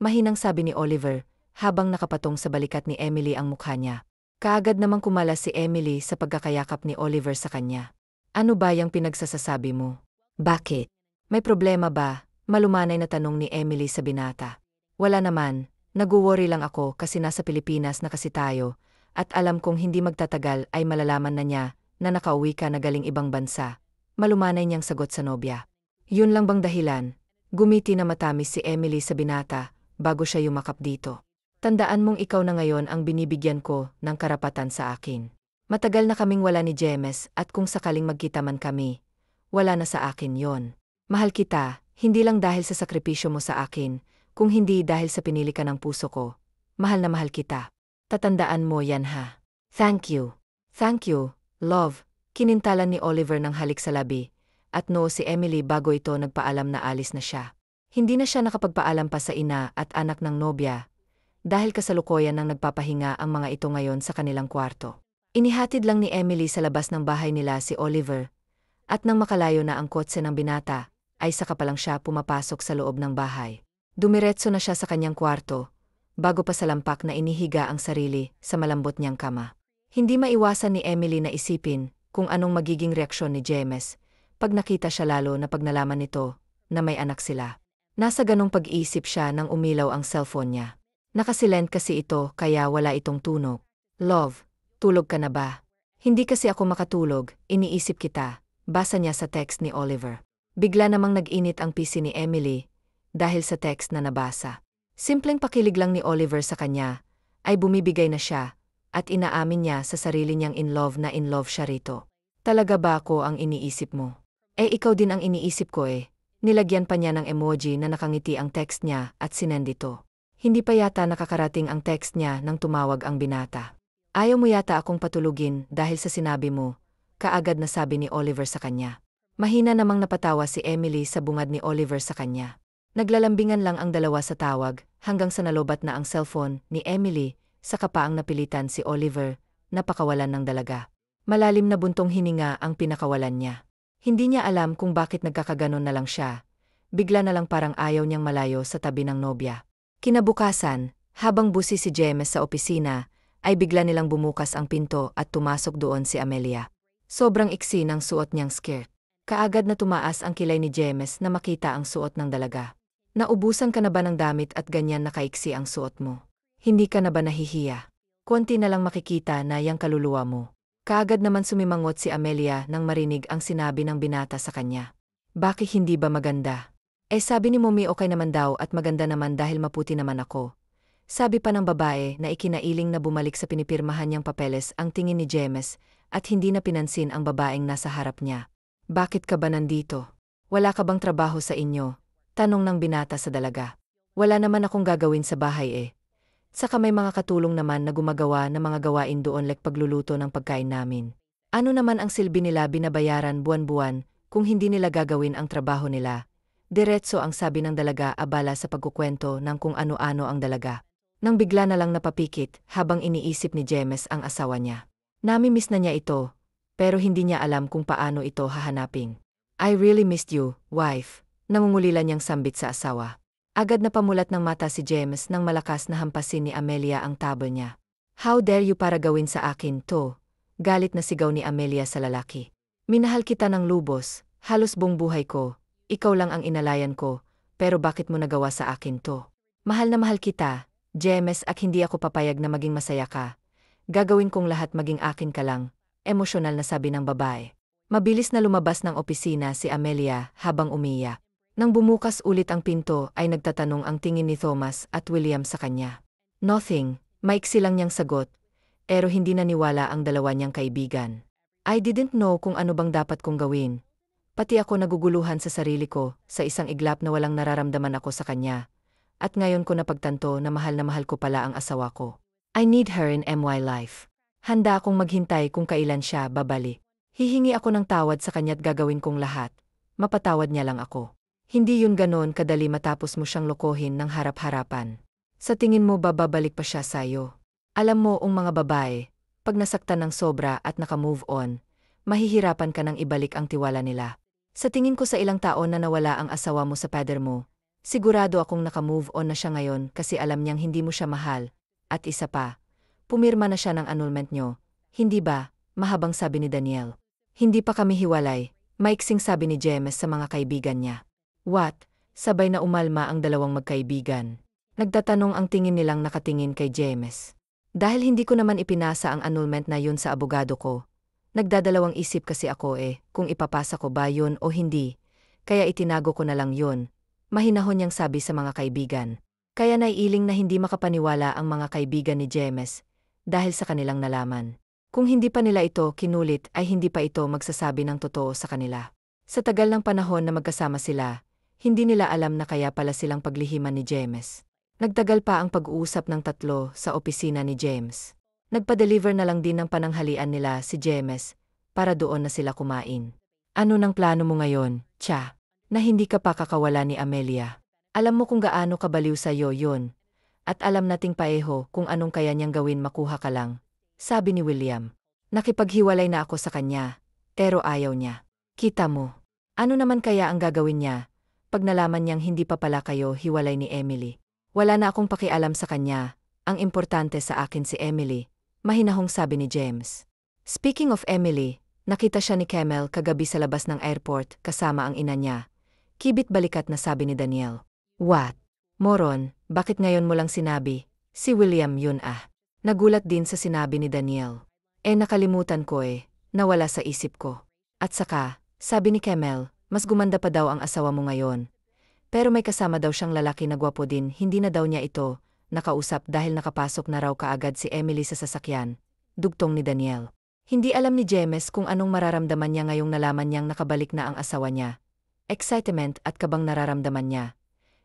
Mahinang sabi ni Oliver, habang nakapatong sa balikat ni Emily ang mukha niya. Kaagad namang kumalas si Emily sa pagkakayakap ni Oliver sa kanya. Ano ba yung pinagsasasabi mo? Bakit? May problema ba? Malumanay na tanong ni Emily sa binata. Wala naman, nag-worry lang ako kasi nasa Pilipinas na kasi tayo, at alam kong hindi magtatagal ay malalaman na niya na nakauwi ka na galing ibang bansa. Malumanay niyang sagot sa nobya. Yun lang bang dahilan? Gumiti na matamis si Emily sa binata bago siya yumakap dito. Tandaan mong ikaw na ngayon ang binibigyan ko ng karapatan sa akin. Matagal na kaming wala ni James at kung sakaling magkita man kami, wala na sa akin yon. Mahal kita, hindi lang dahil sa sakripisyo mo sa akin, kung hindi dahil sa pinili ka ng puso ko. Mahal na mahal kita. Tatandaan mo yan ha. Thank you. Thank you, love. Kinintalan ni Oliver ng halik sa labi, at noo si Emily bago ito nagpaalam na alis na siya. Hindi na siya nakapagpaalam pa sa ina at anak ng nobya, dahil kasalukuyan nang nagpapahinga ang mga ito ngayon sa kanilang kwarto. Inihatid lang ni Emily sa labas ng bahay nila si Oliver, at nang makalayo na ang kotse ng binata, ay saka pa lang siya pumapasok sa loob ng bahay. Dumiretso na siya sa kanyang kwarto, bago pa sa lampak na inihiga ang sarili sa malambot niyang kama. Hindi maiwasan ni Emily na isipin kung anong magiging reaksyon ni James pag nakita siya lalo na pag nalaman nito na may anak sila. Nasa ganong pag-iisip siya nang umilaw ang cellphone niya. Nakasilent kasi ito kaya wala itong tunog. Love, tulog ka na ba? Hindi kasi ako makatulog, iniisip kita, basa niya sa text ni Oliver. Bigla namang nag-init ang PC ni Emily dahil sa text na nabasa. Simpleng pakilig lang ni Oliver sa kanya ay bumibigay na siya at inaamin niya sa sarili niyang in love siya rito. Talaga ba ako ang iniisip mo? Ikaw din ang iniisip ko eh. Nilagyan pa niya ng emoji na nakangiti ang text niya at sinend ito. Hindi pa yata nakakarating ang text niya nang tumawag ang binata. Ayaw mo yata akong patulugin dahil sa sinabi mo, kaagad na sabi ni Oliver sa kanya. Mahina namang napatawa si Emily sa bungad ni Oliver sa kanya. Naglalambingan lang ang dalawa sa tawag hanggang sa nalobat na ang cellphone ni Emily, saka pa ang napilitan si Oliver, napakawalan ng dalaga. Malalim na buntong hininga ang pinakawalan niya. Hindi niya alam kung bakit nagkakaganon na lang siya. Bigla na lang parang ayaw niyang malayo sa tabi ng nobya. Kinabukasan, habang busi si James sa opisina, ay bigla nilang bumukas ang pinto at tumasok doon si Amelia. Sobrang iksi ng suot niyang skirt. Kaagad na tumaas ang kilay ni James na makita ang suot ng dalaga. Naubusan ka na ba ng damit at ganyan nakaiksi ang suot mo? Hindi ka na ba nahihiya? Konti na lang makikita na yang kaluluwa mo. Kaagad naman sumimangot si Amelia nang marinig ang sinabi ng binata sa kanya. Bakit hindi ba maganda? Sabi ni Mommy okay naman daw at maganda naman dahil maputi naman ako. Sabi pa ng babae na ikinailing na bumalik sa pinipirmahan niyang papeles ang tingin ni James at hindi na pinansin ang babaeng nasa harap niya. Bakit ka ba nandito? Wala ka bang trabaho sa inyo? Tanong ng binata sa dalaga. Wala naman akong gagawin sa bahay eh. Saka may mga katulong naman na gumagawa ng mga gawain doon like pagluluto ng pagkain namin. Ano naman ang silbi nila binabayaran buwan-buwan kung hindi nila gagawin ang trabaho nila? Diretso ang sabi ng dalaga abala sa pagkukwento ng kung ano-ano ang dalaga. Nang bigla na lang napapikit habang iniisip ni James ang asawa niya. Nami-miss na niya ito, pero hindi niya alam kung paano ito hahanapin. I really missed you, wife. Nangungulila niyang sambit sa asawa. Agad na pamulat ng mata si James nang malakas na hampasin ni Amelia ang tabo niya. How dare you para gawin sa akin to? Galit na sigaw ni Amelia sa lalaki. Minahal kita ng lubos, halos buong buhay ko. Ikaw lang ang inalayan ko, pero bakit mo nagawa sa akin to? Mahal na mahal kita, James, at hindi ako papayag na maging masaya ka. Gagawin kong lahat maging akin ka lang, emosyonal na sabi ng babae. Mabilis na lumabas ng opisina si Amelia habang umiyak. Nang bumukas ulit ang pinto ay nagtatanong ang tingin ni Thomas at William sa kanya. Nothing, maiksi lang niyang sagot, pero hindi naniwala ang dalawa niyang kaibigan. I didn't know kung ano bang dapat kong gawin. Pati ako naguguluhan sa sarili ko sa isang iglap na walang nararamdaman ako sa kanya. At ngayon ko napagtanto na mahal ko pala ang asawa ko. I need her in my life. Handa akong maghintay kung kailan siya babalik. Hihingi ako ng tawad sa kanya't gagawin kong lahat. Mapatawad niya lang ako. Hindi yun ganon kadali matapos mo siyang lokohin ng harap-harapan. Sa tingin mo babalik pa siya sa'yo? Alam mo mga babae, pag nasaktan ng sobra at naka-move on, mahihirapan ka nang ibalik ang tiwala nila. Sa tingin ko sa ilang taon na nawala ang asawa mo sa pader mo, sigurado akong naka-move on na siya ngayon kasi alam niyang hindi mo siya mahal. At isa pa, pumirma na siya ng annulment niyo. Hindi ba? Mahabang sabi ni Daniel. Hindi pa kami hiwalay, maiksing sabi ni James sa mga kaibigan niya. What? Sabay na umalma ang dalawang magkaibigan. Nagtatanong ang tingin nilang nakatingin kay James. Dahil hindi ko naman ipinasa ang annulment na yun sa abogado ko. Nagdadalawang isip kasi ako kung ipapasa ko ba yun o hindi. Kaya itinago ko na lang yun. Mahinahon niyang sabi sa mga kaibigan. Kaya naiiling na hindi makapaniwala ang mga kaibigan ni James dahil sa kanilang nalaman. Kung hindi pa nila ito kinulit ay hindi pa ito magsasabi ng totoo sa kanila. Sa tagal ng panahon na magkasama sila, hindi nila alam na kaya pala silang paglihiman ni James. Nagtagal pa ang pag-uusap ng tatlo sa opisina ni James. Nagpa-deliver na lang din ng pananghalian nila si James para doon na sila kumain. Ano nang plano mo ngayon, Cha? Na hindi ka pa kakawala ni Amelia. Alam mo kung gaano kabaliw sa'yo yun. At alam nating paeho kung anong kaya niyang gawin makuha ka lang. Sabi ni William. Nakipaghiwalay na ako sa kanya, pero ayaw niya. Kita mo. Ano naman kaya ang gagawin niya pag nalaman niyang hindi pa pala kayo hiwalay ni Emily? Wala na akong pakialam sa kanya. Ang importante sa akin si Emily. Mahinahong sabi ni James. Speaking of Emily, nakita siya ni Kemel kagabi sa labas ng airport kasama ang ina niya. Kibit balikat na sabi ni Daniel. What? Moron, bakit ngayon mo lang sinabi? Si William yun ah. Nagulat din sa sinabi ni Daniel. Nakalimutan ko nawala sa isip ko. At saka, sabi ni Kemel, mas gumanda pa daw ang asawa mo ngayon. Pero may kasama daw siyang lalaki na gwapo din, hindi na daw niya ito nakausap dahil nakapasok na raw kaagad si Emily sa sasakyan. Dugtong ni Daniel. Hindi alam ni James kung anong mararamdaman niya ngayong nalaman niyang nakabalik na ang asawa niya. Excitement at kabang nararamdaman niya.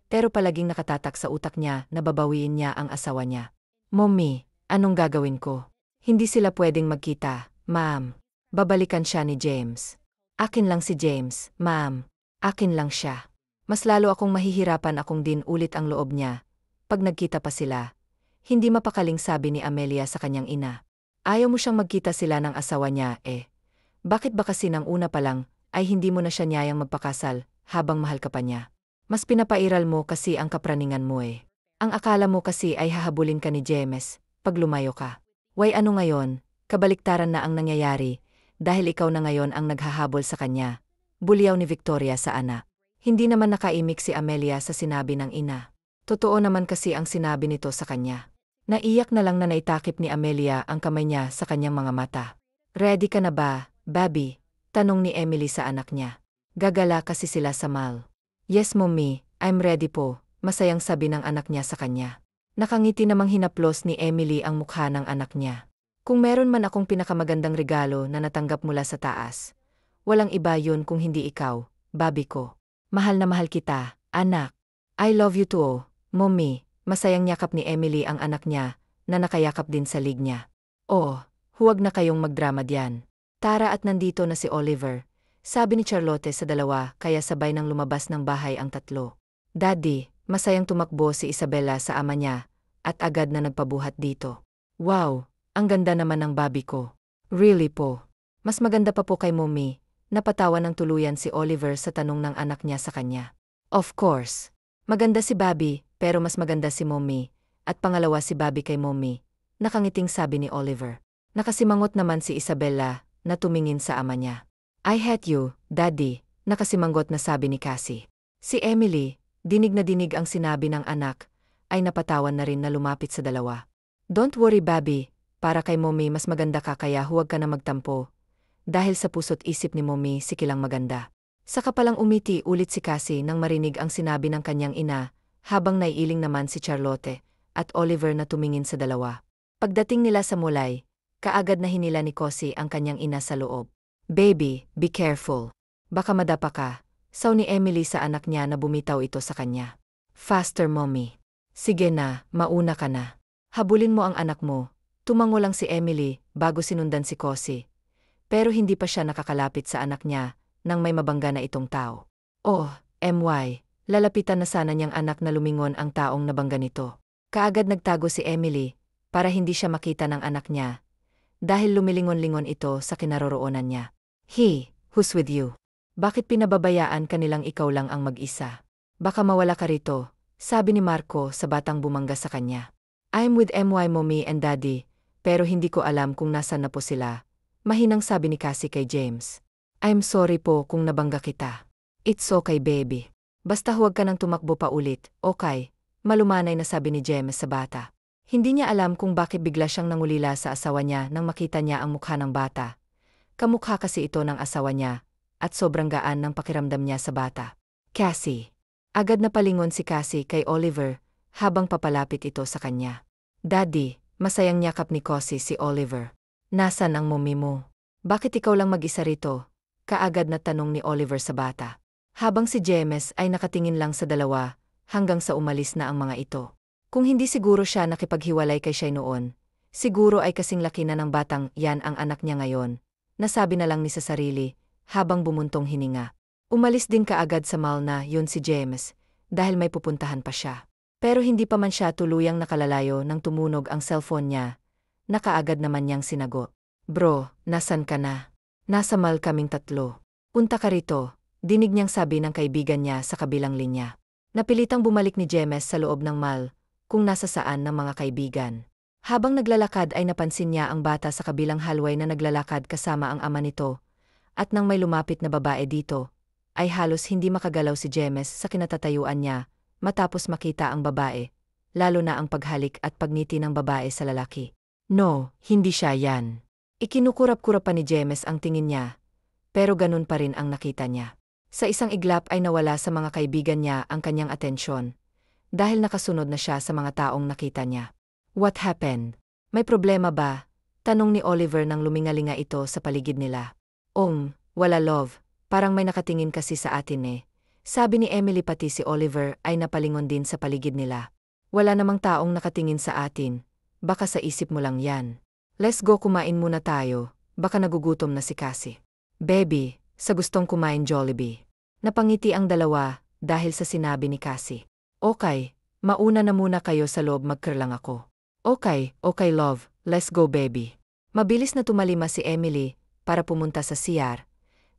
Pero palaging nakatatak sa utak niya na babawiin niya ang asawa niya. Mommy, anong gagawin ko? Hindi sila pwedeng magkita, ma'am. Babalikan siya ni James. Akin lang si James, ma'am. Akin lang siya. Mas lalo akong mahihirapan akong din ulit ang loob niya. Pag nagkita pa sila, hindi mapakaling sabi ni Amelia sa kanyang ina. Ayaw mo siyang magkita sila ng asawa niya Bakit ba kasi nang una pa lang ay hindi mo na siya niyayang magpakasal habang mahal ka pa niya? Mas pinapairal mo kasi ang kapraningan mo Ang akala mo kasi ay hahabulin ka ni James pag lumayo ka. Why ano ngayon, kabaliktaran na ang nangyayari dahil ikaw na ngayon ang naghahabol sa kanya. Bulyaw ni Victoria sa anak. Hindi naman nakaimik si Amelia sa sinabi ng ina. Totoo naman kasi ang sinabi nito sa kanya. Naiyak na lang na naitakip ni Amelia ang kamay niya sa kanyang mga mata. Ready ka na ba, Bobby? Tanong ni Emily sa anak niya. Gagala kasi sila sa mall. Yes mommy, I'm ready po, masayang sabi ng anak niya sa kanya. Nakangiti namang hinaplos ni Emily ang mukha ng anak niya. Kung meron man akong pinakamagandang regalo na natanggap mula sa taas, walang iba yun kung hindi ikaw, Bobby ko. Mahal na mahal kita, anak. I love you too, mommy. Masayang yakap ni Emily ang anak niya, na nakayakap din sa lig niya. Oh, huwag na kayong magdrama diyan. Tara at nandito na si Oliver, sabi ni Charlotte sa dalawa kaya sabay nang lumabas ng bahay ang tatlo. Daddy, masayang tumakbo si Isabella sa ama niya, at agad na nagpabuhat dito. Wow, ang ganda naman ng Bobby ko. Really po. Mas maganda pa po kay mommy, napatawa ng tuluyan si Oliver sa tanong ng anak niya sa kanya. Of course. Maganda si Bobby, pero mas maganda si mommy, at pangalawa si Bobby kay mommy, nakangiting sabi ni Oliver. Nakasimangot naman si Isabella, na tumingin sa ama niya. I hate you, Daddy, nakasimangot na sabi ni Cassie. Si Emily, dinig na dinig ang sinabi ng anak, ay napatawan na rin na lumapit sa dalawa. Don't worry Bobby, para kay mommy mas maganda ka kaya huwag ka na magtampo. Dahil sa puso't isip ni mommy si kilang maganda. Saka palang umiti ulit si Cassie nang marinig ang sinabi ng kanyang ina, habang naiiling naman si Charlotte at Oliver na tumingin sa dalawa. Pagdating nila sa mulay, kaagad na hinila ni Cassie ang kanyang ina sa loob. Baby, be careful. Baka madapa ka, saw ni Emily sa anak niya na bumitaw ito sa kanya. Faster mommy. Sige na, mauna ka na. Habulin mo ang anak mo. Tumango lang si Emily bago sinundan si Cassie. Pero hindi pa siya nakakalapit sa anak niya nang may mabangga na itong tao. Oh, MY, lalapitan na sana niyang anak na lumingon ang taong nabangga nito. Kaagad nagtago si Emily para hindi siya makita ng anak niya dahil lumilingon-lingon ito sa kinaroroonan niya. He, who's with you? Bakit pinababayaan ka nilang ikaw lang ang mag-isa? Baka mawala ka rito, sabi ni Marco sa batang bumangga sa kanya. I'm with my mommy and daddy, pero hindi ko alam kung nasan na po sila. Mahinang sabi ni Cassie kay James. I'm sorry po kung nabangga kita. It's okay baby. Basta huwag ka nang tumakbo pa ulit, okay? Malumanay na sabi ni James sa bata. Hindi niya alam kung bakit bigla siyang nangulila sa asawa niya nang makita niya ang mukha ng bata. Kamukha kasi ito ng asawa niya, at sobrang gaan ng pakiramdam niya sa bata. Cassie. Agad na palingon si Cassie kay Oliver, habang papalapit ito sa kanya. Daddy, masayang yakap ni Cassie si Oliver. Nasaan ang mommy mo? Bakit ikaw lang mag-isa rito? Kaagad na tanong ni Oliver sa bata. Habang si James ay nakatingin lang sa dalawa, hanggang sa umalis na ang mga ito. Kung hindi siguro siya nakipaghiwalay kay Shai noon, siguro ay kasing laki na ng batang yan ang anak niya ngayon, nasabi na lang ni sa sarili, habang bumuntong hininga. Umalis din kaagad sa mall na yun si James, dahil may pupuntahan pa siya. Pero hindi pa man siya tuluyang nakalalayo nang tumunog ang cellphone niya, na kaagad naman niyang sinagot. Bro, nasan ka na? Nasa mall kaming tatlo. Punta ka rito, dinig niyang sabi ng kaibigan niya sa kabilang linya. Napilitang bumalik ni James sa loob ng mall, kung nasa saan ng mga kaibigan. Habang naglalakad ay napansin niya ang bata sa kabilang hallway na naglalakad kasama ang ama nito, at nang may lumapit na babae dito, ay halos hindi makagalaw si James sa kinatatayuan niya, matapos makita ang babae, lalo na ang paghalik at pagngiti ng babae sa lalaki. No, hindi siya yan. Ikinukurap-kurap pa ni James ang tingin niya, pero ganun pa rin ang nakita niya. Sa isang iglap ay nawala sa mga kaibigan niya ang kanyang atensyon, dahil nakasunod na siya sa mga taong nakita niya. What happened? May problema ba? Tanong ni Oliver nang lumingalinga ito sa paligid nila. Wala love. Parang may nakatingin kasi sa atin eh. Sabi ni Emily pati si Oliver ay napalingon din sa paligid nila. Wala namang taong nakatingin sa atin. Baka sa isip mo lang yan. Let's go kumain muna tayo. Baka nagugutom na si Cassie. Baby, sa gustong kumain Jollibee. Napangiti ang dalawa dahil sa sinabi ni Cassie. Okay, mauna na muna kayo sa loob magkarlang ako. Okay love, let's go baby. Mabilis na tumalima si Emily para pumunta sa CR.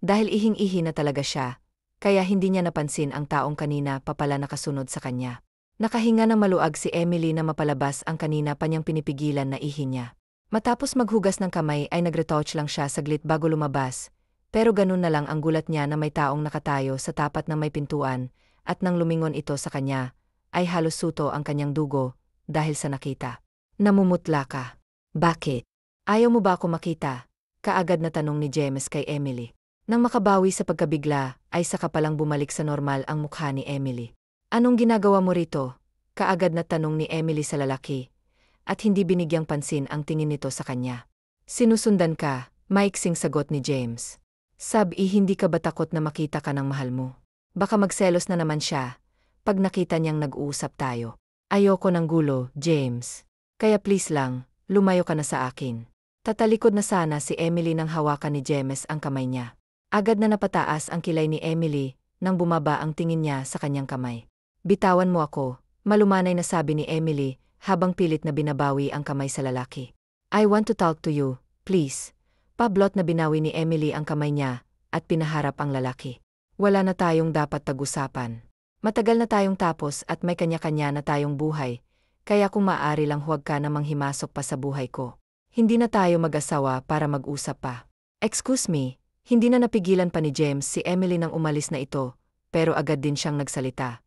Dahil ihing-ihi na talaga siya, kaya hindi niya napansin ang taong kanina pa pala nakasunod sa kanya. Nakahinga ng maluag si Emily na mapalabas ang kanina pa niyang pinipigilan na ihi niya. Matapos maghugas ng kamay ay nagretouch lang siya saglit bago lumabas, pero ganun na lang ang gulat niya na may taong nakatayo sa tapat ng may pintuan, at nang lumingon ito sa kanya, ay halos suto ang kanyang dugo, dahil sa nakita. Namumutla ka. Bakit? Ayaw mo ba ako makita? Kaagad na tanong ni James kay Emily. Nang makabawi sa pagkabigla, ay saka palang bumalik sa normal ang mukha ni Emily. Anong ginagawa mo rito? Kaagad na tanong ni Emily sa lalaki, at hindi binigyang pansin ang tingin nito sa kanya. Sinusundan ka, maiksing sagot ni James. Hindi ka ba takot na makita ka ng mahal mo? Baka magselos na naman siya, pag nakita niyang nag-uusap tayo. Ayoko ng gulo, James. Kaya please lang, lumayo ka na sa akin. Tatalikod na sana si Emily nang hawakan ni James ang kamay niya. Agad na napataas ang kilay ni Emily, nang bumaba ang tingin niya sa kanyang kamay. Bitawan mo ako, malumanay na sabi ni Emily, habang pilit na binabawi ang kamay sa lalaki. I want to talk to you, please. Pablot na binawi ni Emily ang kamay niya, at pinaharap ang lalaki. Wala na tayong dapat tag-usapan. Matagal na tayong tapos at may kanya-kanya na tayong buhay, kaya kung maaari lang huwag ka namang himasok pa sa buhay ko. Hindi na tayo mag-asawa para mag-usap pa. Excuse me. Hindi na napigilan pa ni James si Emily nang umalis na ito, pero agad din siyang nagsalita.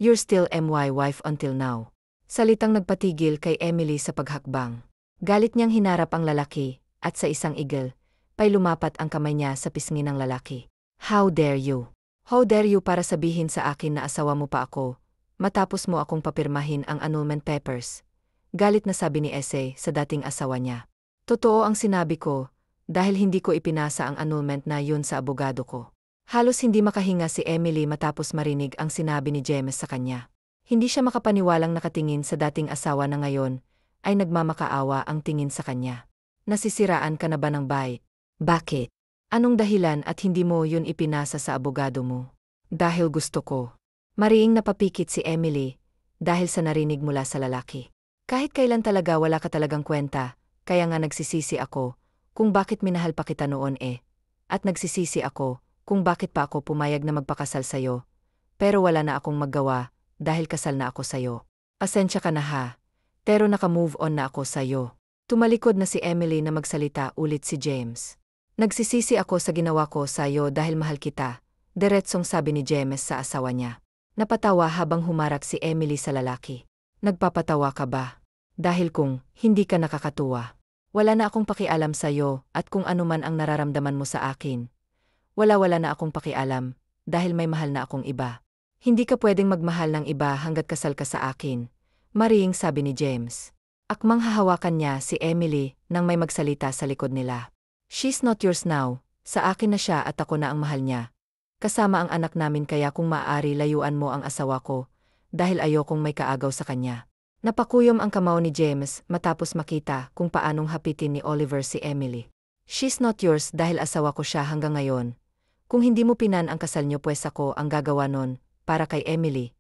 You're still my wife until now. Salitang nagpatigil kay Emily sa paghakbang. Galit niyang hinarap ang lalaki, at sa isang igil, pay lumapat ang kamay niya sa pisngi ng lalaki. How dare you? How dare you para sabihin sa akin na asawa mo pa ako, matapos mo akong papirmahin ang annulment papers? Galit na sabi ni Ese sa dating asawa niya. Totoo ang sinabi ko, dahil hindi ko ipinasa ang annulment na yun sa abogado ko. Halos hindi makahinga si Emily matapos marinig ang sinabi ni James sa kanya. Hindi siya makapaniwalang nakatingin sa dating asawa na ngayon, ay nagmamakaawa ang tingin sa kanya. Nasisiraan ka na ba ng bait? Bakit? Anong dahilan at hindi mo yun ipinasa sa abogado mo? Dahil gusto ko. Mariing napapikit si Emily, dahil sa narinig mula sa lalaki. Kahit kailan talaga wala ka talagang kwenta, kaya nga nagsisisi ako, kung bakit minahal pa kita noon at nagsisisi ako, kung bakit pa ako pumayag na magpakasal sa'yo. Pero wala na akong maggawa, dahil kasal na ako sa'yo. Pasensya ka na ha, pero naka-move on na ako sa'yo. Tumalikod na si Emily na magsalita ulit si James. Nagsisisi ako sa ginawa ko sa'yo dahil mahal kita, diretsong sabi ni James sa asawa niya. Napatawa habang humarap si Emily sa lalaki. Nagpapatawa ka ba? Dahil kung hindi ka nakakatuwa, wala na akong pakialam sa'yo at kung ano man ang nararamdaman mo sa akin. Wala na akong pakialam, dahil may mahal na akong iba. Hindi ka pwedeng magmahal ng iba hanggat kasal ka sa akin, marihing sabi ni James. Akmang hahawakan niya si Emily nang may magsalita sa likod nila. She's not yours now, sa akin na siya at ako na ang mahal niya. Kasama ang anak namin kaya kung maaari layuan mo ang asawa ko, dahil ayokong may kaagaw sa kanya. Napakuyom ang kamao ni James matapos makita kung paanong hapitin ni Oliver si Emily. She's not yours dahil asawa ko siya hanggang ngayon. Kung hindi mo pinan ang kasal niyo pues ako ang gagawa nun, para kay Emily.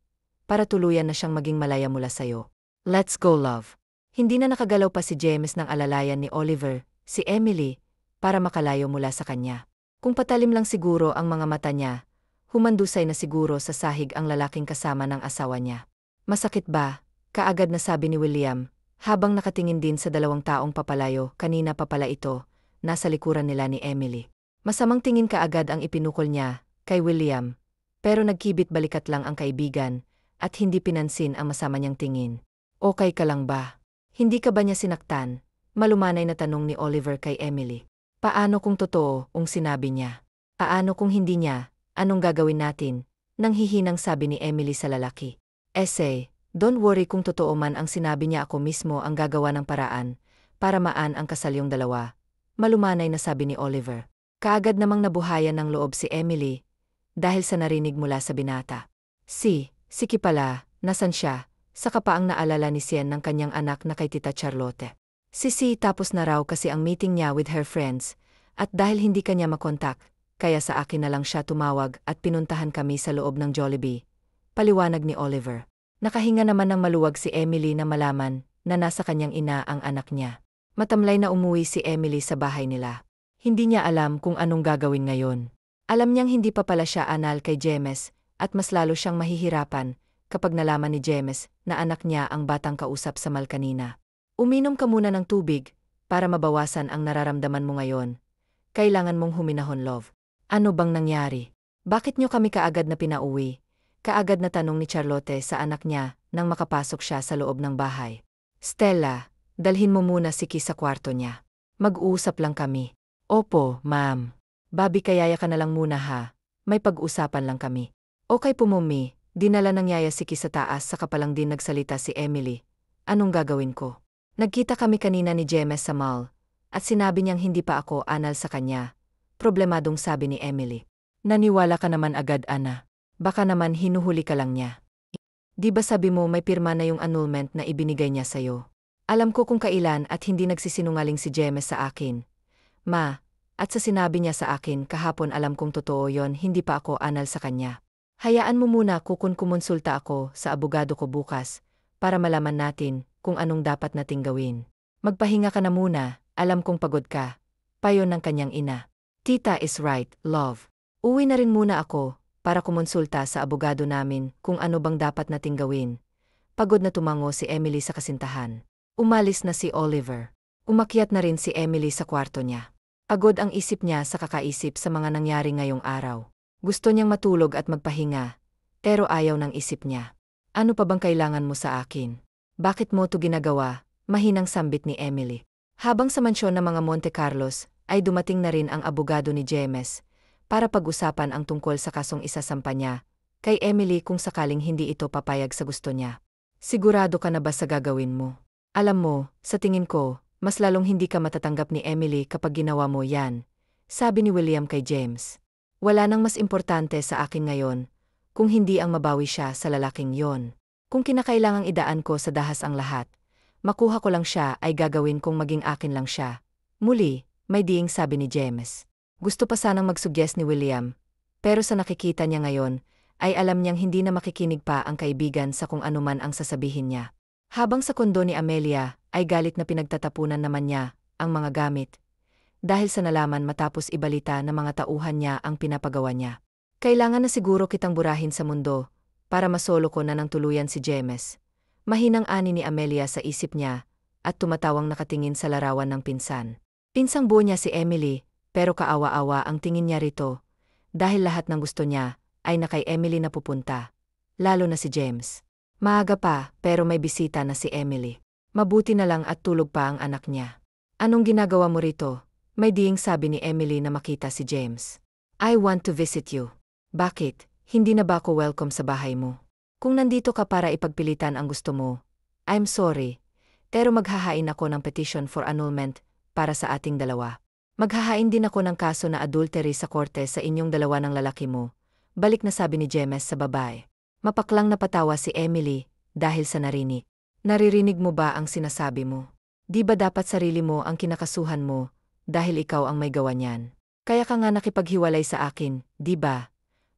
Para tuluyan na siyang maging malaya mula sa'yo. Let's go love. Hindi na nakagalaw pa si James ng alalayan ni Oliver, si Emily, para makalayo mula sa kanya. Kung patalim lang siguro ang mga mata niya, humandusay na siguro sa sahig ang lalaking kasama ng asawa niya. Masakit ba? Kaagad na sabi ni William, habang nakatingin din sa dalawang taong papalayo, kanina pa pala ito, nasa likuran nila ni Emily. Masamang tingin kaagad ang ipinukol niya, kay William, pero nagkibit balikat lang ang kaibigan, at hindi pinansin ang masama niyang tingin. Okay ka lang ba? Hindi ka ba niya sinaktan? Malumanay na tanong ni Oliver kay Emily. Paano kung totoo ang sinabi niya? Paano kung hindi niya? Anong gagawin natin? Nang hihinang sabi ni Emily sa lalaki. Don't worry kung totoo man ang sinabi niya, ako mismo ang gagawa ng paraan para maan ang kasal yung dalawa. Malumanay na sabi ni Oliver. Kaagad namang nabuhayan ng loob si Emily dahil sa narinig mula sa binata. Siki pala, nasan siya? Saka pa ang naalala ni Sien ng kanyang anak na kay Tita Charlotte. Si tapos na raw kasi ang meeting niya with her friends at dahil hindi kanya makontak, kaya sa akin na lang siya tumawag at pinuntahan kami sa loob ng Jollibee. Paliwanag ni Oliver. Nakahinga naman ng maluwag si Emily na malaman na nasa kanyang ina ang anak niya. Matamlay na umuwi si Emily sa bahay nila. Hindi niya alam kung anong gagawin ngayon. Alam niyang hindi pa pala siya anal kay James at mas lalo siyang mahihirapan kapag nalaman ni James na anak niya ang batang kausap sa mall kanina. Uminom ka muna ng tubig para mabawasan ang nararamdaman mo ngayon. Kailangan mong huminahon, love. Ano bang nangyari? Bakit niyo kami kaagad na pinauwi? Kaagad na tanong ni Charlotte sa anak niya nang makapasok siya sa loob ng bahay. Stella, dalhin mo muna si Ki sa kwarto niya. Mag-uusap lang kami. Opo, ma'am. Bobby, kayaya ka na lang muna ha. May pag-usapan lang kami. Okay po, mommy. Dinala ng yaya si Ki sa taas saka palang din nagsalita si Emily. Anong gagawin ko? Nagkita kami kanina ni James sa mall at sinabi niyang hindi pa ako anal sa kanya. Problemadong sabi ni Emily. Naniwala ka naman agad, Ana. Baka naman hinuhuli ka lang niya. Di ba sabi mo may pirma na yung annulment na ibinigay niya sa'yo? Alam ko kung kailan at hindi nagsisinungaling si James sa akin. Ma, at sa sinabi niya sa akin kahapon alam kong totoo yon, hindi pa ako anal sa kanya. Hayaan mo muna kumonsulta ako sa abogado ko bukas para malaman natin kung anong dapat nating gawin. Magpahinga ka na muna, alam kong pagod ka. Payo ng kanyang ina. Tita is right, love. Uwi na rin muna ako para kumonsulta sa abogado namin kung ano bang dapat nating gawin. Pagod na tumango si Emily sa kasintahan. Umalis na si Oliver. Umakyat na rin si Emily sa kwarto niya. Pagod ang isip niya sa kakaisip sa mga nangyari ngayong araw. Gusto niyang matulog at magpahinga, pero ayaw ng isip niya. Ano pa bang kailangan mo sa akin? Bakit mo to ginagawa? Mahinang sambit ni Emily. Habang sa mansyon ng mga Monte Carlos, ay dumating na rin ang abogado ni James para pag-usapan ang tungkol sa kasong isasampa niya kay Emily kung sakaling hindi ito papayag sa gusto niya. Sigurado ka na ba sa gagawin mo? Alam mo, sa tingin ko, mas lalong hindi ka matatanggap ni Emily kapag ginawa mo yan, sabi ni William kay James. Wala nang mas importante sa akin ngayon, kung hindi ang mabawi siya sa lalaking yon. Kung kinakailangang idaan ko sa dahas ang lahat, makuha ko lang siya ay gagawin kong maging akin lang siya. Muli, may diing sabi ni James. Gusto pa sanang magsuggest ni William, pero sa nakikita niya ngayon, ay alam niyang hindi na makikinig pa ang kaibigan sa kung anuman ang sasabihin niya. Habang sa kondo ni Amelia, ay galit na pinagtatapunan naman niya ang mga gamit. dahil sa nalaman matapos ibalita ng mga tauhan niya ang pinapagawa niya. Kailangan na siguro kitang burahin sa mundo, para masolo ko na ng tuluyan si James. Mahinang ani ni Amelia sa isip niya, at tumatawang nakatingin sa larawan ng pinsan. Pinsang buo niya si Emily, pero kaawa-awa ang tingin niya rito, dahil lahat ng gusto niya ay na kay Emily na pupunta, lalo na si James. Maaga pa, pero may bisita na si Emily. Mabuti na lang at tulog pa ang anak niya. Anong ginagawa mo rito? May diyeng sabi ni Emily na makita si James. I want to visit you. Bakit? Hindi na ba ako welcome sa bahay mo? Kung nandito ka para ipagpilitan ang gusto mo, I'm sorry, pero maghahain ako ng petition for annulment para sa ating dalawa. Maghahain din ako ng kaso na adultery sa korte sa inyong dalawa ng lalaki mo. Balik na sabi ni James sa babae. Mapaklang napatawa si Emily dahil sa narinig. Naririnig mo ba ang sinasabi mo? Di ba dapat sarili mo ang kinakasuhan mo dahil ikaw ang may gawa niyan? Kaya ka nga nakipaghiwalay sa akin, di ba?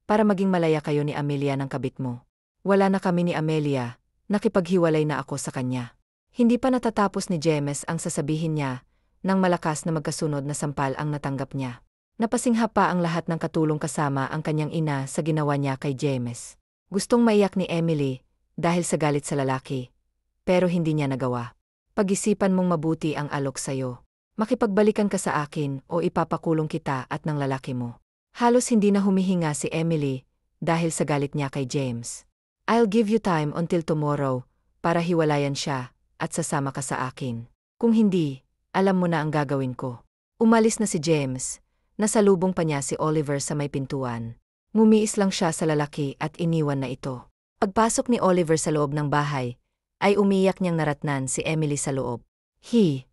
Para maging malaya kayo ni Amelia ng kabit mo. Wala na kami ni Amelia, nakipaghiwalay na ako sa kanya. Hindi pa natatapos ni James ang sasabihin niya, nang malakas na magkasunod na sampal ang natanggap niya. Napasingha pa ang lahat ng katulong kasama ang kanyang ina sa ginawa niya kay James. Gustong maiyak ni Emily, dahil sa galit sa lalaki. Pero hindi niya nagawa. Pag-isipan mong mabuti ang alok sayo. Makipagbalikan ka sa akin o ipapakulong kita at ng lalaki mo. Halos hindi na humihinga si Emily, dahil sa galit niya kay James. I'll give you time until tomorrow, para hiwalayan siya, at sasama ka sa akin. Kung hindi, alam mo na ang gagawin ko. Umalis na si James, nasalubong pa niya si Oliver sa may pintuan. Ngumiis lang siya sa lalaki at iniwan na ito. Pagpasok ni Oliver sa loob ng bahay, ay umiyak niyang naratnan si Emily sa loob.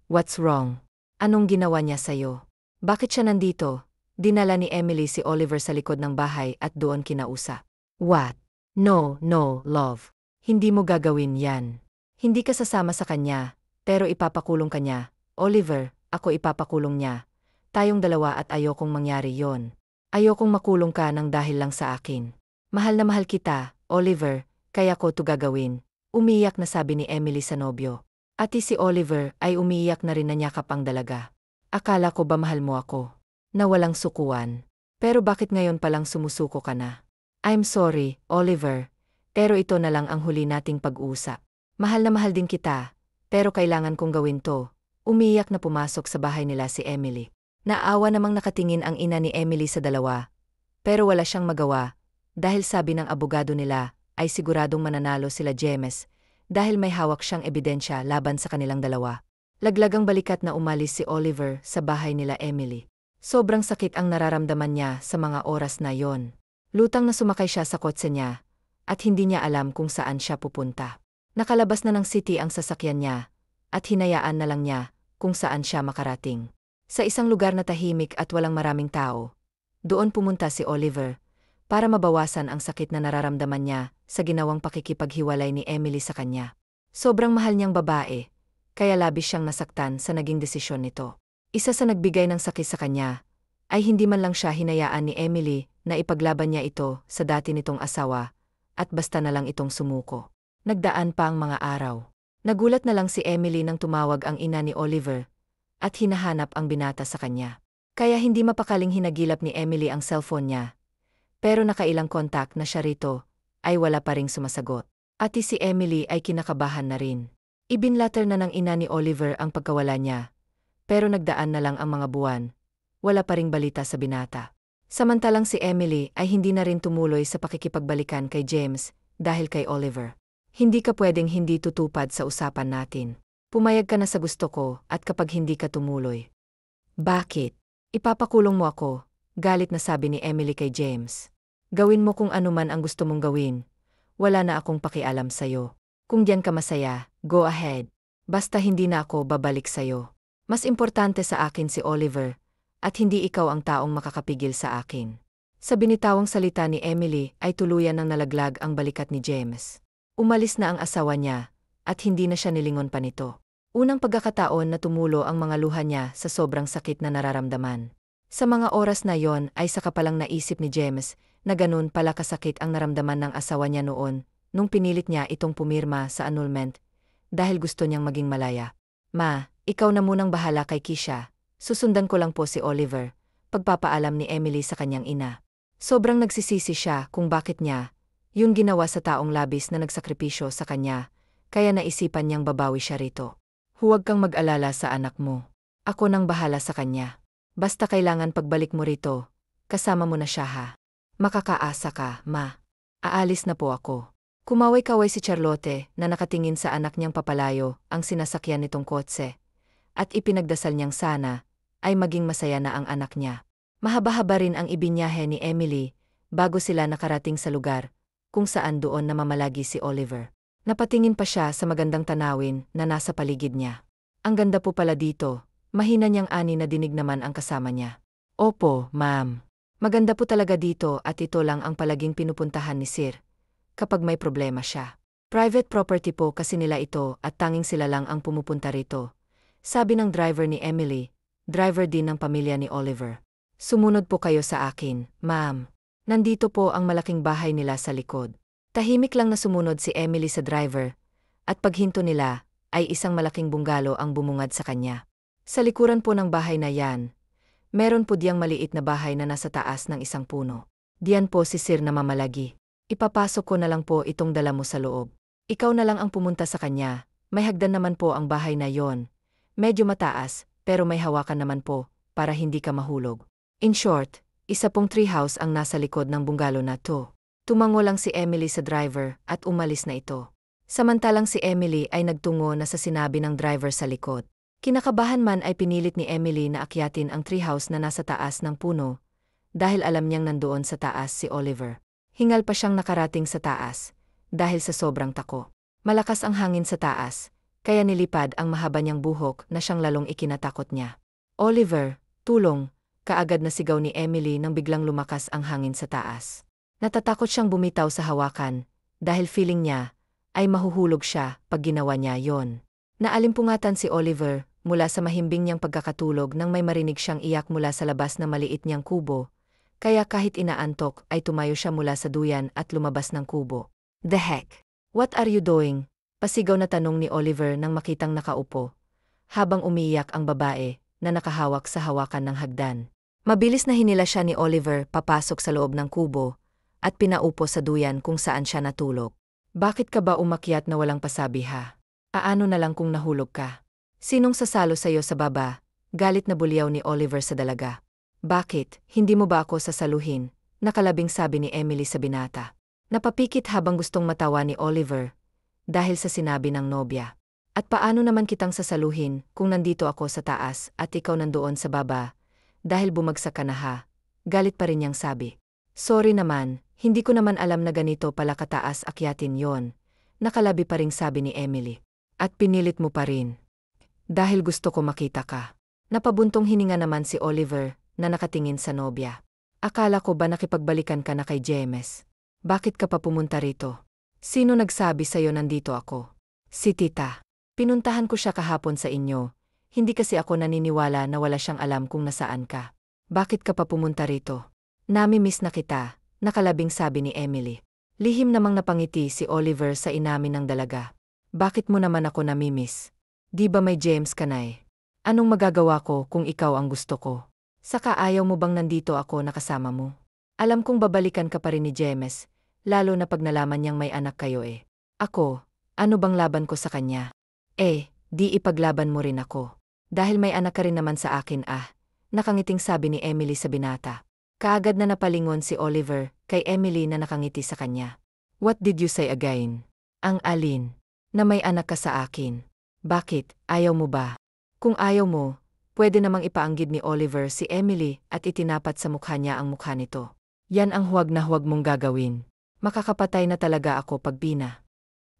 What's wrong? Anong ginawa niya sa'yo? Bakit siya nandito? Dinala ni Emily si Oliver sa likod ng bahay at doon kinausap. What? No, love. Hindi mo gagawin yan. Hindi ka sasama sa kanya, pero ipapakulong ka niya. Oliver, ako ipapakulong niya. Tayong dalawa at ayokong mangyari yon. Ayokong makulong ka ng dahil lang sa akin. Mahal na mahal kita, Oliver, kaya ko to gagawin. Umiyak na sabi ni Emily sa nobyo. Ati si Oliver ay umiyak na rin na niyakap ang dalaga. Akala ko ba mahal mo ako? Na walang sukuan. Pero bakit ngayon palang sumusuko ka na? I'm sorry, Oliver, pero ito na lang ang huli nating pag-uusap. Mahal na mahal din kita, pero kailangan kong gawin to. Umiyak na pumasok sa bahay nila si Emily. Naawa namang nakatingin ang ina ni Emily sa dalawa, pero wala siyang magawa, dahil sabi ng abogado nila ay siguradong mananalo sila James, dahil may hawak siyang ebidensya laban sa kanilang dalawa. Laglagang balikat na umalis si Oliver sa bahay nila Emily. Sobrang sakit ang nararamdaman niya sa mga oras na yon. Lutang na sumakay siya sa kotse niya, at hindi niya alam kung saan siya pupunta. Nakalabas na ng city ang sasakyan niya, at hinayaan na lang niya kung saan siya makarating. Sa isang lugar na tahimik at walang maraming tao, doon pumunta si Oliver, para mabawasan ang sakit na nararamdaman niya sa ginawang pakikipaghiwalay ni Emily sa kanya. Sobrang mahal niyang babae, kaya labis siyang nasaktan sa naging desisyon nito. Isa sa nagbigay ng sakit sa kanya, ay hindi man lang siya hinayaan ni Emily na ipaglaban niya ito sa dati nitong asawa, at basta na lang itong sumuko. Nagdaan pa ang mga araw. Nagulat na lang si Emily nang tumawag ang ina ni Oliver, at hinahanap ang binata sa kanya. Kaya hindi mapakaling hinagilap ni Emily ang cellphone niya. Pero nakailang kontak na siya rito, ay wala pa ring sumasagot. Ati si Emily ay kinakabahan na rin. Ibinlater na ng ina ni Oliver ang pagkawala niya. Pero nagdaan na lang ang mga buwan, wala pa ring balita sa binata. Samantalang si Emily ay hindi na rin tumuloy sa pakikipagbalikan kay James dahil kay Oliver. Hindi ka pwedeng hindi tutupad sa usapan natin. Pumayag ka na sa gusto ko at kapag hindi ka tumuloy. Bakit? Ipapakulong mo ako, galit na sabi ni Emily kay James. Gawin mo kung ano man ang gusto mong gawin. Wala na akong pakialam sa'yo. Kung diyan ka masaya, go ahead. Basta hindi na ako babalik sa'yo. Mas importante sa akin si Oliver, at hindi ikaw ang taong makakapigil sa akin. Sa binitawang salita ni Emily ay tuluyan nang nalaglag ang balikat ni James. Umalis na ang asawa niya, at hindi na siya nilingon pa nito. Unang pagkakataon na tumulo ang mga luha niya sa sobrang sakit na nararamdaman. Sa mga oras na yon ay saka palang naisip ni James na ganun pala kasakit ang naramdaman ng asawa niya noon, nung pinilit niya itong pumirma sa annulment, dahil gusto niyang maging malaya. Ma, ikaw na munang bahala kay Kisha, Susundan ko lang po si Oliver, pagpapaalam ni Emily sa kanyang ina. Sobrang nagsisisi siya kung bakit niya yung ginawa sa taong labis na nagsakripisyo sa kanya, kaya naisipan niyang babawi siya rito. Huwag kang mag-alala sa anak mo. Ako nang bahala sa kanya. Basta kailangan pagbalik mo rito, kasama mo na siya ha. Makakaasa ka, ma. Aalis na po ako. Kumaway-kaway si Charlotte na nakatingin sa anak niyang papalayo ang sinasakyan nitong kotse. At ipinagdasal niyang sana ay maging masaya na ang anak niya. Mahaba-haba rin ang ibinyahe ni Emily bago sila nakarating sa lugar kung saan doon namamalagi si Oliver. Napatingin pa siya sa magandang tanawin na nasa paligid niya. Ang ganda po pala dito, mahina niyang ani na dinig naman ang kasama niya. Opo, ma'am. Maganda po talaga dito at ito lang ang palaging pinupuntahan ni Sir kapag may problema siya. Private property po kasi nila ito at tanging sila lang ang pumupunta rito. Sabi ng driver ni Emily, driver din ng pamilya ni Oliver. Sumunod po kayo sa akin, ma'am. Nandito po ang malaking bahay nila sa likod. Tahimik lang na sumunod si Emily sa driver, at paghinto nila, ay isang malaking bunggalo ang bumungad sa kanya. Sa likuran po ng bahay na yan, meron po diyang maliit na bahay na nasa taas ng isang puno. Diyan po si Sir na mamalagi. Ipapasok ko na lang po itong dala mo sa loob. Ikaw na lang ang pumunta sa kanya, may hagdan naman po ang bahay na yon. Medyo mataas, pero may hawakan naman po, para hindi ka mahulog. In short, isa pong treehouse ang nasa likod ng bunggalo na to. Tumango lang si Emily sa driver at umalis na ito. Samantalang si Emily ay nagtungo na sa sinabi ng driver sa likod. Kinakabahan man ay pinilit ni Emily na akyatin ang treehouse na nasa taas ng puno, dahil alam niyang nandoon sa taas si Oliver. Hingal pa siyang nakarating sa taas, dahil sa sobrang tako. Malakas ang hangin sa taas, kaya nilipad ang mahaba niyang buhok na siyang lalong ikinatakot niya. Oliver, tulong! Kaagad na sigaw ni Emily nang biglang lumakas ang hangin sa taas. Natatakot siyang bumitaw sa hawakan, dahil feeling niya ay mahuhulog siya pag ginawa niya yon. Naalimpungatan si Oliver mula sa mahimbing niyang pagkakatulog nang may marinig siyang iyak mula sa labas ng maliit niyang kubo, kaya kahit inaantok ay tumayo siya mula sa duyan at lumabas ng kubo. The heck? What are you doing? Pasigaw na tanong ni Oliver nang makitang nakaupo, habang umiiyak ang babae na nakahawak sa hawakan ng hagdan. Mabilis na hinila siya ni Oliver papasok sa loob ng kubo at pinaupo sa duyan kung saan siya natulog. Bakit ka ba umakyat na walang pasabi ha? Aano na lang kung nahulog ka? Sinong sasalo sa'yo sa baba? Galit na bulyaw ni Oliver sa dalaga. Bakit, hindi mo ba ako sasaluhin? Nakalabing sabi ni Emily sa binata. Napapikit habang gustong matawa ni Oliver dahil sa sinabi ng nobya. At paano naman kitang sasaluhin kung nandito ako sa taas at ikaw nandoon sa baba? Dahil bumagsak ka na ha? Galit pa rin niyang sabi. Sorry naman, hindi ko naman alam na ganito pala kataas akyatin yon. Nakalabi pa ring sabi ni Emily. At pinilit mo pa rin. Dahil gusto ko makita ka. Napabuntong hininga naman si Oliver na nakatingin sa nobya. Akala ko ba nakipagbalikan ka na kay James? Bakit ka pa pumunta rito? Sino nagsabi sa'yo nandito ako? Si Tita. Pinuntahan ko siya kahapon sa inyo. Hindi kasi ako naniniwala na wala siyang alam kung nasaan ka. Bakit ka pa pumunta rito? Nami-miss na kita, nakalabing sabi ni Emily. Lihim namang napangiti si Oliver sa inamin ng dalaga. Bakit mo naman ako nami-miss? Di ba may James ka na eh? Anong magagawa ko kung ikaw ang gusto ko? Saka ayaw mo bang nandito ako nakasama mo? Alam kong babalikan ka pa rin ni James, lalo na pag nalaman niyang may anak kayo eh. Ako, ano bang laban ko sa kanya? Di ipaglaban mo rin ako. Dahil may anak ka rin naman sa akin nakangiting sabi ni Emily sa binata. Kaagad na napalingon si Oliver kay Emily na nakangiti sa kanya. What did you say again? Ang alin? Na may anak ka sa akin. Bakit, ayaw mo ba? Kung ayaw mo, pwede namang ipaanggid ni Oliver si Emily at itinapat sa mukha niya ang mukha nito. Yan ang huwag na huwag mong gagawin. Makakapatay na talaga ako pag bina.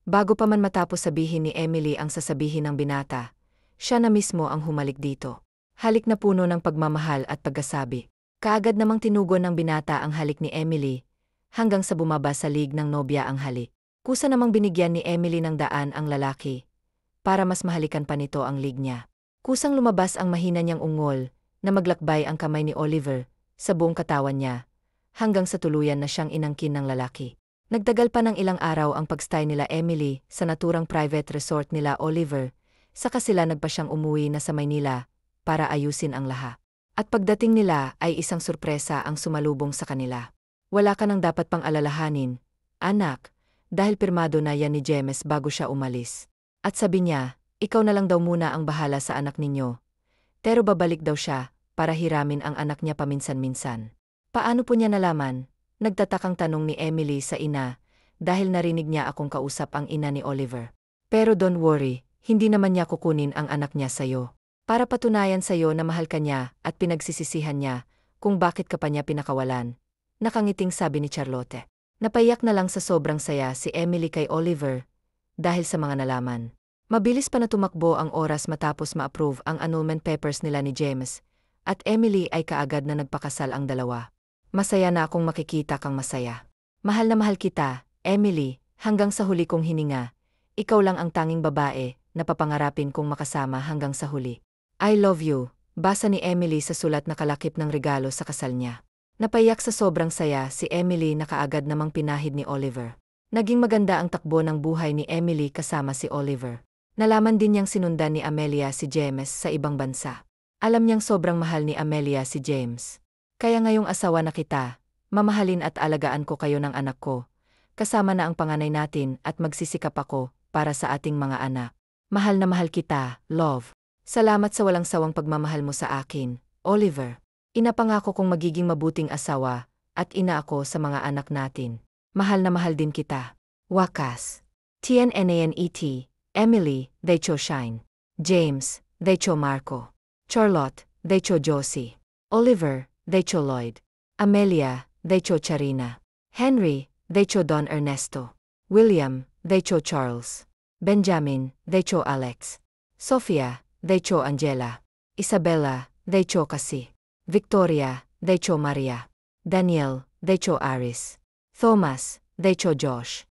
Bago pa man matapos sabihin ni Emily ang sasabihin ng binata, siya na mismo ang humalik dito. Halik na puno ng pagmamahal at pagkasabi. Kaagad namang tinugon ng binata ang halik ni Emily, hanggang sa bumaba sa lig ng nobya ang halik. Kusa namang binigyan ni Emily ng daan ang lalaki, para mas mahalikan pa nito ang lig niya. Kusang lumabas ang mahina niyang ungol, na maglakbay ang kamay ni Oliver, sa buong katawan niya, hanggang sa tuluyan na siyang inangkin ng lalaki. Nagtagal pa ng ilang araw ang pagstay nila Emily sa naturang private resort nila Oliver, saka sila nagpa siyang umuwi na sa Maynila, para ayusin ang lahat. At pagdating nila ay isang sorpresa ang sumalubong sa kanila. Wala ka nang dapat pang alalahanin, anak, dahil pirmado na yan ni James bago siya umalis. At sabi niya, ikaw na lang daw muna ang bahala sa anak ninyo. Pero babalik daw siya para hiramin ang anak niya paminsan-minsan. Paano po niya nalaman? Nagtatakang tanong ni Emily sa ina dahil narinig niya akong kausap ang ina ni Oliver. Pero don't worry, hindi naman niya kukunin ang anak niya sa'yo. Para patunayan sa'yo na mahal ka niya at pinagsisisihan niya kung bakit ka pa niya pinakawalan. Nakangiting sabi ni Charlotte. Napaiyak na lang sa sobrang saya si Emily kay Oliver dahil sa mga nalaman. Mabilis pa na tumakbo ang oras matapos ma-approve ang annulment papers nila ni James at Emily ay kaagad na nagpakasal ang dalawa. Masaya na akong makikita kang masaya. Mahal na mahal kita, Emily, hanggang sa huli kong hininga. Ikaw lang ang tanging babae na papangarapin kong makasama hanggang sa huli. I love you, basa ni Emily sa sulat na kalakip ng regalo sa kasal niya. Napaiyak sa sobrang saya si Emily na kaagad namang pinahid ni Oliver. Naging maganda ang takbo ng buhay ni Emily kasama si Oliver. Nalaman din niyang sinundan ni Amelia si James sa ibang bansa. Alam niyang sobrang mahal ni Amelia si James. Kaya ngayong asawa na kita, mamahalin at alagaan ko kayo ng anak ko. Kasama na ang panganay natin at magsisikap ako para sa ating mga anak. Mahal na mahal kita, love. Salamat sa walang sawang pagmamahal mo sa akin, Oliver. Inapangako kong magiging mabuting asawa at ina ako sa mga anak natin. Mahal na mahal din kita. Wakas. TNNANET, Emily, Decho Shine. James, Decho Marco. Charlotte, Decho Josie. Oliver, Decho Lloyd. Amelia, Decho Charina. Henry, Decho Don Ernesto. William, Decho Charles. Benjamin, Decho Alex. Sophia, Decho Angela. Isabella, Decho Kasi. Victoria, Decho Maria. Daniel, Decho Aris. Thomas, Decho Josh.